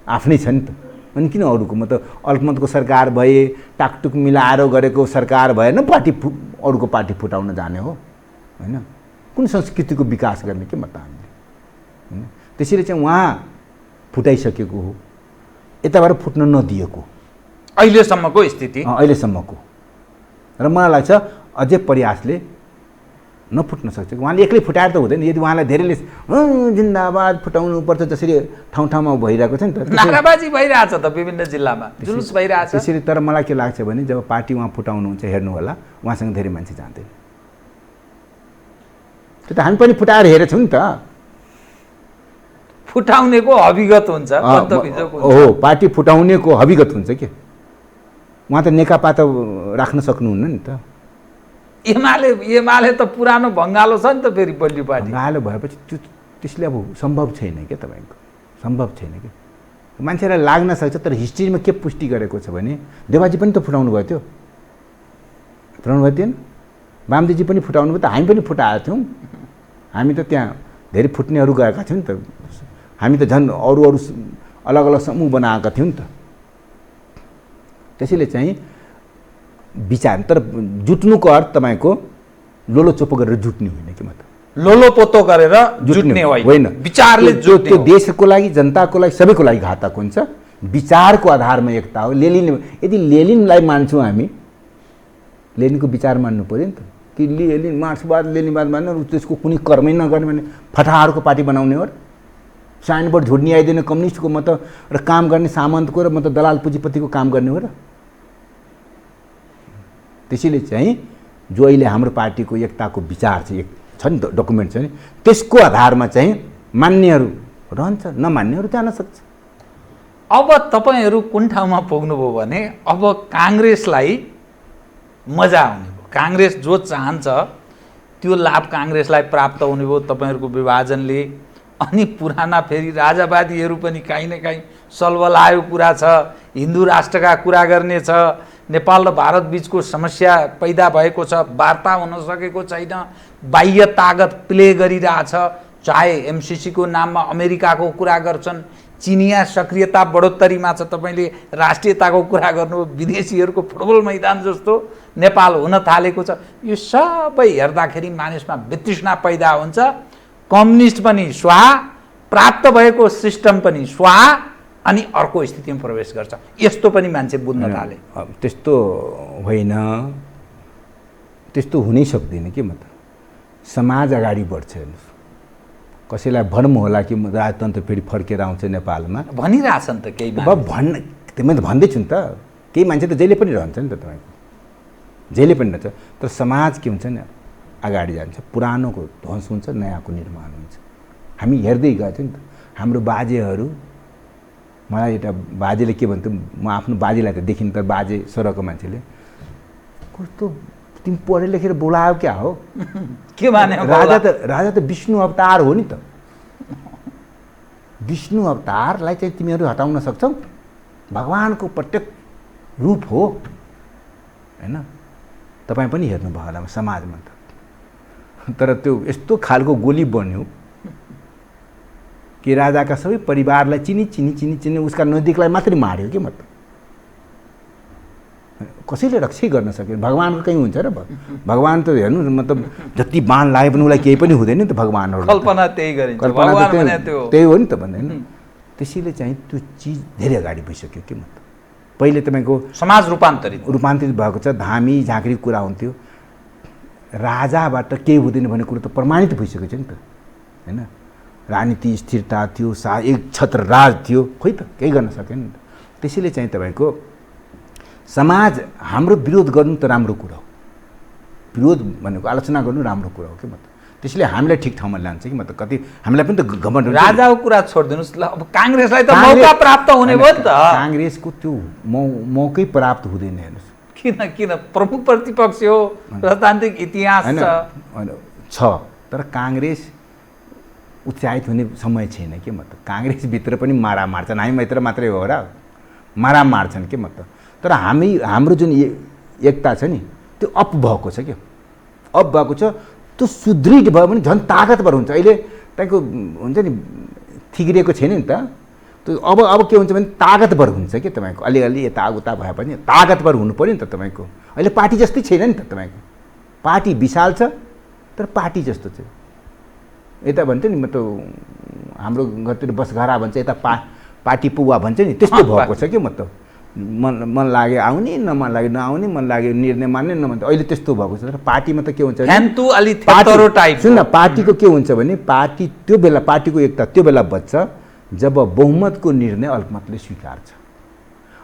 आफ्नै छ नि त। अनि किन अरूको म त अल्पमतको सरकार भए टाकटुक मिलाएर गरेको सरकार भएन अरूको पार्टी फुटाउन जाने हो होइन। कुन संस्कृतिको विकास गर्ने के मत हामीले होइन। त्यसैले चाहिँ उहाँ फुटाइसकेको हो, यताबाट फुट्न नदिएको अहिलेसम्मको स्थिति अहिलेसम्मको। र मलाई लाग्छ अझै प्रयासले नफुट्न सक्छ। उहाँले एक्लै फुटाएर त हुँदैन। यदि उहाँलाई धेरैले जिन्दाबाद फुटाउनुपर्छ जसरी ठाउँ ठाउँमा भइरहेको छ नि त, नाराबाजी भइरहेछ त विभिन्न जिल्लामा, जुलुस भइरहेछ त्यसरी। तर मलाई के लाग्छ भने जब पार्टी उहाँ फुटाउनुहुन्छ हेर्नु होला, उहाँसँग धेरै मान्छे जाँदैन। त्यो त हामी पनि फुटाएर हेरेछौँ नि त। फुटाउनेको अभिगत हुन्छ हो, पार्टी फुटाउनेको अभिगत हुन्छ के। उहाँ त नेकपा त राख्न सक्नुहुन्न नि त। एमाले त पुरानो भङ्गालो छ नि त, फेरि बलियो पार्टी भङ्गालो भएपछि त्यसले अब सम्भव छैन क्या तपाईँको, सम्भव छैन क्या। मान्छेलाई लाग्न सक्छ, तर हिस्ट्रीमा के पुष्टि गरेको छ भने देवाजी पनि त फुटाउनु भयो, त्यो फुटाउनु भयो थिएन, वामदेवजी पनि फुटाउनु भयो त, हामी पनि फुटाएका थियौँ। हामी त त्यहाँ धेरै फुट्नेहरू गएका थियौँ नि त। हामी त झन् अरू अलग अलग समूह बनाएका थियौँ नि त। त्यसैले चाहिँ विचार, तर जुट्नुको अर्थ तपाईँको लोलोचोपो गरेर जुट्ने होइन कि, मतलब लोलोपोतो गरेर जुट्ने होइन, विचारले त्यो देशको लागि, जनताको लागि, सबैको लागि घातक हुन्छ। विचारको आधारमा एकता हो। यदि लेनिनलाई मान्छौँ हामी, लेनिनको विचार मान्नु पऱ्यो नि त। कि लेनिन मार्क्सवाद लेनिनवाद मान्नु, त्यसको कुनै कर्मै नगर्ने भने फटाहारको पार्टी बनाउने हो र साइनबोर्ड झुड्नी आइदिने कम्युनिस्टको म त र काम गर्ने सामन्तको र म त दलाल पुँजीपतिको काम गर्ने हो र। त्यसैले चाहिँ जो अहिले हाम्रो पार्टीको एकताको विचार छ नि, डकुमेन्ट छ नि, त्यसको आधारमा चाहिँ मान्नेहरू रहन्छ, नमान्नेहरू जान सक्छ। अब तपाईँहरू कुन ठाउँमा पुग्नुभयो भने अब काङ्ग्रेसलाई मजा आउने भयो। काङ्ग्रेस जो चाहन्छ त्यो लाभ काङ्ग्रेसलाई प्राप्त हुने भयो तपाईँहरूको विभाजनले। अनि पुराना फेरि राजावादीहरू पनि काहीँ न काहीँ सलबलायो कुरा छ, हिन्दू राष्ट्रका कुरा गर्ने छ, नेपाल र भारत बीचको समस्या पैदा भएको छ, वार्ता हुन सकेको छैन, बाह्य ताकत प्ले गरिरहेछ। चाहे एमसिसीको नाममा अमेरिकाको कुरा गर्छन्, चिनिया सक्रियता बढोत्तरीमा छ, तपाईँले राष्ट्रियताको कुरा गर्नु, विदेशीहरूको फुटबल मैदान जस्तो नेपाल हुन थालेको छ। यो सबै हेर्दाखेरि मानिसमा वितृष्णा पैदा हुन्छ। कम्युनिस्ट पनि स्वाहा, प्राप्त भएको सिस्टम पनि स्वाहा, अनि अर्को स्थितिमा प्रवेश गर्छ। यस्तो पनि मान्छे बुझ्न थाले। त्यस्तो होइन, त्यस्तो हुनै सक्दैन कि। म त समाज अगाडि बढ्छ। हेर्नुहोस्, कसैलाई भ्रम होला कि राजतन्त्र फेरि फर्केर आउँछ नेपालमा भनिरहेछन् त केही मैले भन्दैछु नि त। केही मान्छे त जहिले पनि रहन्छ नि त, तपाईँको जहिले पनि रहन्छ। तर समाज के हुन्छ नि, अगाडि जान्छ, पुरानोको ध्वंस हुन्छ, नयाँको निर्माण हुन्छ। हामी हेर्दै गएको नि त। हाम्रो बाजेहरू, मलाई एउटा बाजेले के भन्थ्यो, म आफ्नो बाजेलाई त देखिनँ, तर बाजे सरको मान्छेले कस्तो तिमी पढे लेखेर बोलायो क्या हो, के भने राजा त विष्णु अवतार हो नि त। विष्णु अवतारलाई चाहिँ तिमीहरू हटाउन सक्छौ? भगवानको प्रत्येक रूप हो होइन। तपाईँ पनि हेर्नुभयो होला समाजमा त। तर त्यो यस्तो खालको गोली बन्यो कि राजाका सबै परिवारलाई चिनी उसका नजिकलाई मात्रै मार्यो कि। मतलब कसैले रक्षै गर्न सकेन। भगवानको कहीँ हुन्छ र? भगवान त हेर्नु, मतलब जति बाण लागे पनि उसलाई केही पनि हुँदैन नि त। भगवानहरू कल्पना त्यही गरिन्छ, त्यही हो नि त भन्दैन। त्यसैले चाहिँ त्यो चिज धेरै अगाडि भइसक्यो कि। मतलब पहिले तपाईँको समाज रूपान्तरित भएको छ। धामी झाँक्री कुरा हुन्थ्यो, राजाबाट केही हुँदैन भन्ने कुरो त प्रमाणित भइसकेको छ नि त होइन। राजनीति स्थिरता थियो, एक छत्र राज थियो, खोइ त केही गर्न सकेन नि त। त्यसैले चाहिँ तपाईँको समाज हाम्रो विरोध गर्नु त राम्रो कुरा हो। विरोध भनेको आलोचना गर्नु राम्रो कुरा हो कि। मतलब त्यसैले हामीलाई ठिक ठाउँमा लान्छ कि। मतलब कति हामीलाई पनि त घमण्ड। राजाको कुरा छोडिदिनुहोस् ल, अब काङ्ग्रेसलाई त मौका प्राप्त हुने भयो नि त। काङ्ग्रेसको त्यो मौकै प्राप्त हुँदैन। हेर्नुहोस् किन प्रमुख प्रतिपक्ष हो, राजतान्त्रिक इतिहास छ, तर काङ्ग्रेस उत्साहित हुने समय छैन कि। मतलब काङ्ग्रेसभित्र पनि मारा मार्छन्, हामीभित्र मात्रै हो र मारा मार्छन् कि। मतलब तर हाम्रो जुन एकता छ नि, त्यो अप भएको छ क्या। अप भएको छ, त्यो सुदृढ भयो भने झन् ताकतवर हुन्छ। अहिले तपाईँको हुन्छ नि, थिग्रिएको छैन नि त। त्यो अब के हुन्छ भने तागतवर हुन्छ कि तपाईँको अलिअलि यताउता भए पनि तागतवर हुनु पऱ्यो नि त तपाईँको। अहिले पार्टी जस्तै छैन नि त तपाईँको। पार्टी विशाल छ तर पार्टी जस्तो चाहिँ यता भन्छ नि म त हाम्रो घरतिर बसघरा भन्छ, यता पार्टी पुवा भन्छ नि, त्यस्तो भएको छ कि म त मन लाग्यो आउने न मन लाग्यो नआउने, मन लाग्यो निर्णय मान्ने न। अहिले त्यस्तो भएको छ। तर पार्टीमा त के हुन्छ सुन न, पार्टीको के हुन्छ भने पार्टी त्यो बेला पार्टीको एकता त्यो बेला बच्छ जब बहुमतको निर्णय अल्पमतले स्वीकार्छ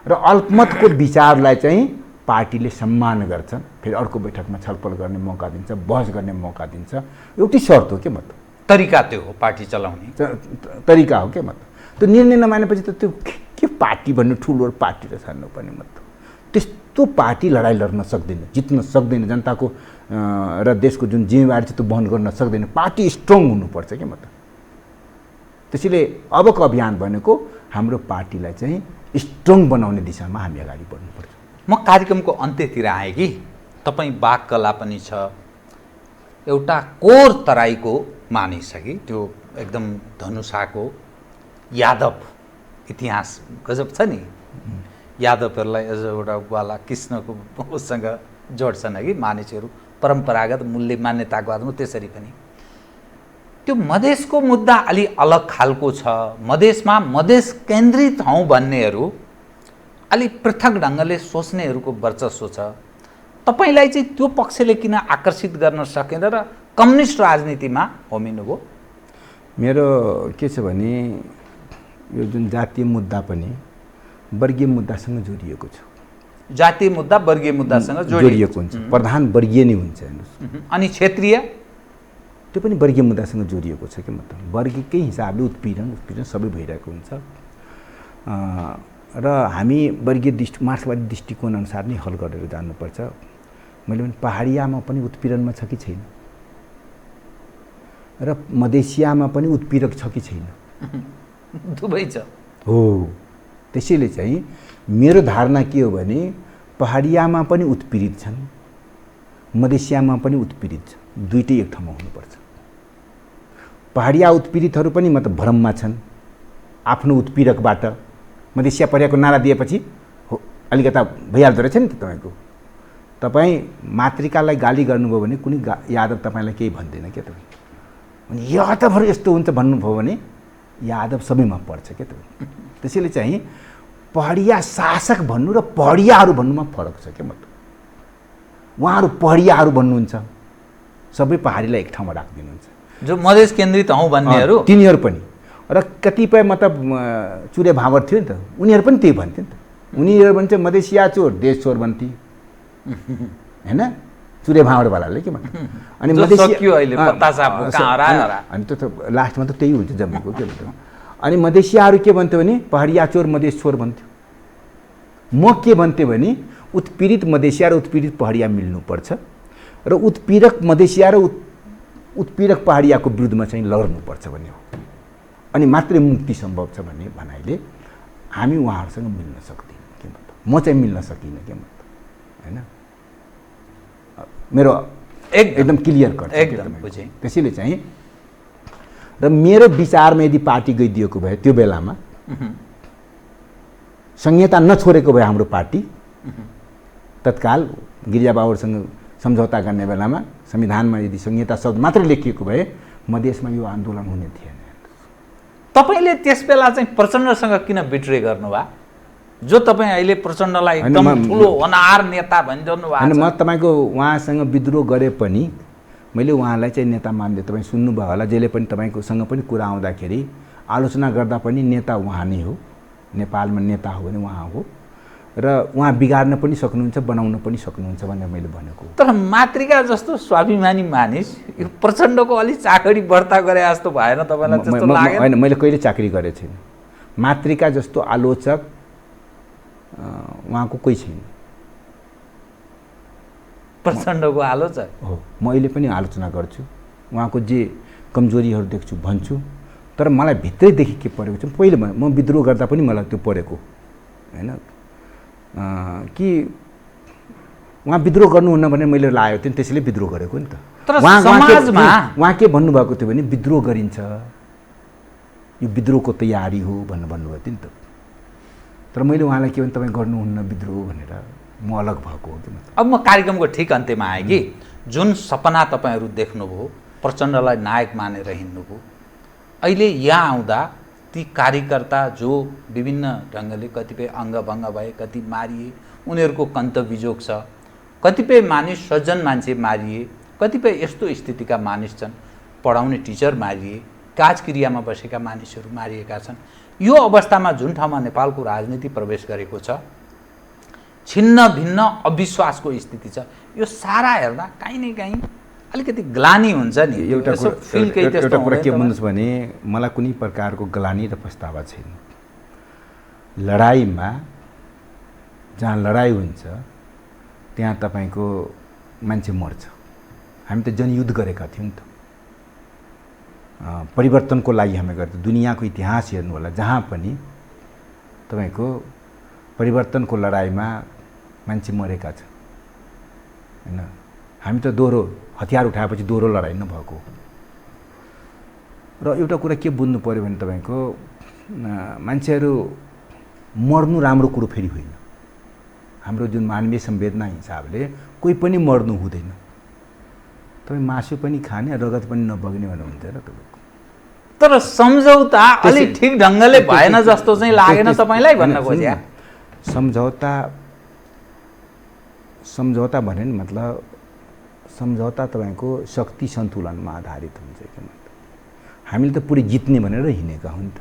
र अल्पमतको विचारलाई चाहिँ पार्टीले सम्मान गर्छ। फेरि अर्को बैठकमा छलफल गर्ने मौका दिन्छ, बहस गर्ने मौका दिन्छ। एउटै शर्त हो के म त, तरिका त्यो हो पार्टी चलाउने तरिका हो के म त। त्यो निर्णय नमानेपछि त त्यो के पार्टी भन्नु ठुलो पार्टी र छान्नु पर्ने म त। त्यस्तो पार्टी लडाइँ लड्न सक्दैन, जित्न सक्दैन, जनताको र देशको जुन जिम्मेवारी छ त्यो वहन गर्न सक्दैन। पार्टी स्ट्रङ हुनुपर्छ के म त। त्यसैले अबको अभियान भनेको हाम्रो पार्टीलाई चाहिँ स्ट्रङ बनाउने दिशामा हामी अगाडि बढ्नुपर्छ। म कार्यक्रमको अन्त्यतिर आएँ कि तपाईँ वाककला पनि छ, एउटा कोर तराईको मानिस छ कि त्यो एकदम धनुषाको यादव इतिहास गजब छ नि। यादवहरूलाई एज एउटा वाला कृष्णको उसँग जोड्छन् कि मानिसहरू परम्परागत मूल्य मान्यताको आधारमा। त्यसरी पनि त्यो मधेसको मुद्दा अलि अलग खालको छ। मधेसमा मधेस केन्द्रित हौँ भन्नेहरू अलि पृथक ढङ्गले सोच्नेहरूको वर्चस्व छ। तपाईँलाई चाहिँ त्यो पक्षले किन आकर्षित गर्न सकेन र कम्युनिस्ट राजनीतिमा होमिनुभयो? मेरो के छ भने यो जुन जातीय मुद्दा पनि वर्गीय मुद्दासँग जोडिएको छ। जातीय मुद्दा वर्गीय मुद्दासँग जोडिएको हुन्छ, प्रधान वर्गीय नै हुन्छ हेर्नुहोस्। अनि क्षेत्रीय त्यो पनि वर्गीय मुद्दासँग जोडिएको छ कि मतलब वर्गीयकै हिसाबले उत्पीडन सबै भइरहेको हुन्छ र हामी वर्गीय मार्क्सवादी दृष्टिकोण अनुसार नै हल गरेर जानुपर्छ। मैले पनि पहाडियामा पनि उत्पीडनमा छ कि छैन र मधेसियामा पनि उत्पीडक छ कि छैन, दुवै छ हो। त्यसैले चाहिँ मेरो धारणा के हो भने पहाडियामा पनि उत्पीडित छन्, मधेसियामा पनि उत्पीडित छ, दुईटै एक ठाउँमा हुनुपर्छ। पहाडिया उत्पीडितहरू पनि मतलब भ्रममा छन् आफ्नो उत्पीडकबाट। मधेसिया पर्याको नारा दिएपछि हो अलिकता भइहाल्दो रहेछ नि त तपाईँको। तपाईँ मातृकालाई गाली गर्नुभयो भने कुनै यादव तपाईँलाई केही भन्दैन क्या तपाईँ। अनि यादवहरू यस्तो हुन्छ भन्नुभयो भने यादव सबैमा पर्छ क्या तपाईँ। त्यसैले चाहिँ पहाडिया शासक भन्नु र पहाडियाहरू भन्नुमा फरक छ क्या मतलब। उहाँहरू पहाडियाहरू भन्नुहुन्छ, सबै पहाडीलाई एक ठाउँमा राखिदिनुहुन्छ। जो मधेस केन्द्रित हौँ भन्नेहरू तिनीहरू पनि र कतिपय मतलब चुरे भाँवर थियो नि त, उनीहरू पनि त्यही भन्थे नि त। उनीहरू भन्छ मधेसिया चोर देश चोर भन्थे हैन, चुरे भाँवरवालाले के भन्छ। अनि अनि त्यो त लास्टमा त त्यही हुन्छ जम्मेको के भन्छ। अनि मधेसियाहरू के भन्थ्यो भने पहाडिया चोर मधेस चोर भन्थ्यो। म के भन्थेँ भने उत्पीडित मधेसिया र उत्पीडित पहाडिया मिल्नुपर्छ र उत्पीडक मधेसिया र उत्पीडक पहाडियाको विरुद्धमा चाहिँ लड्नुपर्छ भन्ने हो। अनि मात्रै मुक्ति सम्भव छ भन्ने भनाइले हामी उहाँहरूसँग मिल्न सक्दैनौँ के मतलब। म चाहिँ मिल्न सकिनँ के मतलब हैन। मेरो एकदम क्लियर कट एकदम बुझेँ। त्यसैले चाहिँ र मेरो विचारमा यदि पार्टी गइदिएको भए त्यो बेलामा संहिता नछोडेको भए हाम्रो पार्टी तत्काल गिरिजाबाबुसँग सम्झौता गर्ने बेलामा संविधानमा यदि संहिता शब्द मात्रै लेखिएको भए मधेसमा यो आन्दोलन हुने थिएन। तपाईँले त्यस बेला चाहिँ प्रचण्डसँग किन बिट्रे गर्नुभयो? जो तपाईँ अहिले प्रचण्डलाई एकदम ठुलो होनहार नेता भनिरहनु भएको छ। म तपाईँको उहाँसँग विद्रोह गरे पनि मैले उहाँलाई चाहिँ नेता मान्दै, तपाईँ सुन्नुभयो होला, जहिले पनि तपाईँकोसँग पनि कुरा आउँदाखेरि आलोचना गर्दा पनि नेता उहाँ नै हो, नेपालमा नेता हो भने उहाँ हो र उहाँ बिगार्न पनि सक्नुहुन्छ, बनाउन पनि सक्नुहुन्छ भनेर मैले भनेको। तर मातृका जस्तो स्वाभिमानी मानिस यो प्रचण्डको अलिक चाकरी बढ्ता गरे जस्तो भएन तपाईँलाई? त्यस्तो लागेन? होइन, मैले कहिले चाकरी गरेको छैन। मातृका जस्तो आलोचक उहाँको कोही छैन। प्रचण्डको आलोचक हो, म अहिले पनि आलोचना गर्छु, उहाँको जे कमजोरीहरू देख्छु भन्छु। तर मलाई भित्रैदेखि के परेको छ, पहिले म विद्रोह गर्दा पनि मलाई त्यो परेको होइन कि उहाँ विद्रोह गर्नुहुन्न भने मैले लागेको थियो नि, त्यसैले विद्रोह गरेको नि त। तर समाजमा उहाँ के भन्नुभएको थियो भने विद्रोह गरिन्छ यो विद्रोहको तयारी हो भनेर भन्नुभयो थियो नि त। तर मैले उहाँलाई के भने तपाईँ गर्नुहुन्न विद्रोह भनेर, म अलग भएको हो कि मतलब। अब म कार्यक्रमको ठिक अन्त्यमा आएँ कि जुन सपना तपाईँहरू देख्नुभयो, प्रचण्डलाई नायक मानेर हिँड्नुभयो, अहिले यहाँ आउँदा ती कार्यकर्ता जो विभिन्न ढङ्गले कतिपय अङ्गभङ्ग भए, कति मारिए, उनीहरूको कन्तविजोग छ, कतिपय मानिस सज्जन मान्छे मारिए, कतिपय यस्तो स्थितिका मानिस छन्, पढाउने टिचर मारिए, काजक्रियामा बसेका मानिसहरू मारिएका छन्। यो अवस्थामा जुन ठाउँमा नेपालको राजनीति प्रवेश गरेको छ, छिन्न भिन्न अविश्वासको स्थिति छ, यो सारा हेर्दा काहीँ न काहीँ अलिकति ग्लानी हुन्छ नि। एउटा कुरा के भन्नुहोस् भने मलाई कुनै प्रकारको ग्लानी र पस्तावा छैन। लडाइँमा जहाँ लडाइँ हुन्छ त्यहाँ तपाईँको मान्छे मर्छ। हामी त जनयुद्ध गरेका थियौँ नि त। परिवर्तनको लागि हामी गर्थ्यौँ। दुनियाँको इतिहास हेर्नु होला, जहाँ पनि तपाईँको परिवर्तनको लडाइँमा मान्छे मरेका छन् हैन। हामी त दोहोरो हतियार उठाएपछि दोहोरो लडाइँ नै भएको। र एउटा कुरा के बुझ्नु पऱ्यो भने तपाईँको मान्छेहरू मर्नु राम्रो कुरो फेरि होइन। हाम्रो जुन मानवीय संवेदना हिसाबले कोही पनि मर्नु हुँदैन। तपाईँ मासु पनि खाने, रगत पनि नबग्ने भन्नु हुन्छ र तपाईँको। तर सम्झौता अलि ठिक ढङ्गले भएन जस्तो चाहिँ लागेन तपाईँलाई भन्न खोज्या? सम्झौता भने नि मतलब सम्झौता तपाईँको शक्ति सन्तुलनमा आधारित हुन्छ कि मतलब। हामीले त पुरै जित्ने भनेर हिँडेका हुन् त।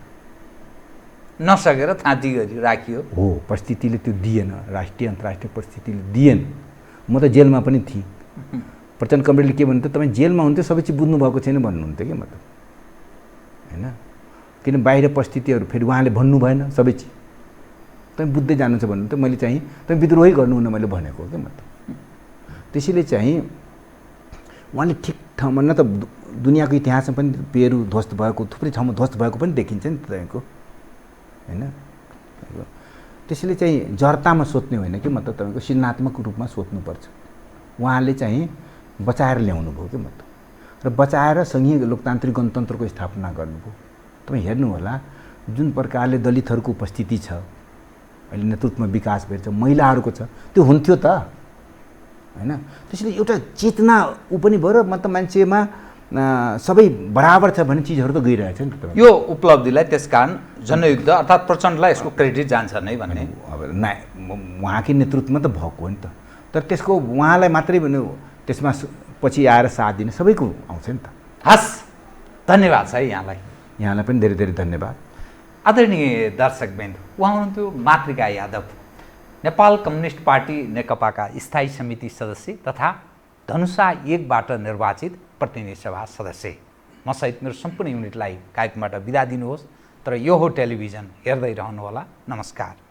नसकेर थाँती गरी राखियो हो, परिस्थितिले त्यो दिएन, राष्ट्रिय अन्तर्राष्ट्रिय परिस्थितिले दिएन। म त जेलमा पनि थिएँ। प्रचण्ड कमरेडले के भन्थ्यो, तपाईँ जेलमा हुन्थ्यो सबै चिज बुझ्नु भएको छैन भन्नुहुन्थ्यो कि मतलब हैन। किन बाहिर परिस्थितिहरू फेरि उहाँले भन्नु भएन सबै चिज तपाईँ बुझ्दै जानुहुन्छ भन्नुहुन्थ्यो। मैले चाहिँ तपाईँ विद्रोही गर्नुहुन्न मैले भनेको हो कि मतलब। त्यसैले चाहिँ उहाँले ठिक ठाउँमा न त दुनियाँको इतिहासमा पनि पेरु ध्वस्त भएको, थुप्रै ठाउँमा ध्वस्त भएको पनि देखिन्छ नि तपाईँको हैन। त्यसैले चाहिँ जडतामा सोध्ने होइन कि मतलब तपाईँको सृजनात्मक रूपमा सोध्नुपर्छ। उहाँले चाहिँ बचाएर ल्याउनु भयो कि मतलब, र बचाएर सङ्घीय लोकतान्त्रिक गणतन्त्रको स्थापना गर्नुभयो। तपाईँ हेर्नु होला जुन प्रकारले दलितहरूको उपस्थिति छ अहिले, नेतृत्वमा विकास भेट्छ, महिलाहरूको छ, त्यो हुन्थ्यो त हैन। त्यसैले एउटा चेतना ऊ पनि भयो र मतलब मान्छेमा सबै बराबर छ भन्ने चिजहरू त गइरहेछ नि त। यो उपलब्धिलाई त्यसकारण जनयुद्ध अर्थात् प्रचण्डलाई यसको क्रेडिट जान्छ नै भन्ने। अब उहाँकै नेतृत्वमा त भएको हो नि त। तर त्यसको उहाँलाई मात्रै भन्यो, त्यसमा पछि आएर साथ दिने सबैको आउँछ नि त। हस्, धन्यवाद छ है यहाँलाई। यहाँलाई पनि धेरै धेरै धन्यवाद। आदरणीय दर्शकवृन्द, उहाँ हुनुहुन्थ्यो मातृका यादव, नेपाल कम्युनिस्ट पार्टी नेकपाका स्थायी समिति सदस्य तथा धनुषा 1बाट निर्वाचित प्रतिनिधि सभा सदस्य। म सहित मेरो सम्पूर्ण युनिटलाई कार्यक्रमबाट बिदा दिनुहोस्। तर यो हो टेलिभिजन, हेर्दै रहनुहोला। नमस्कार।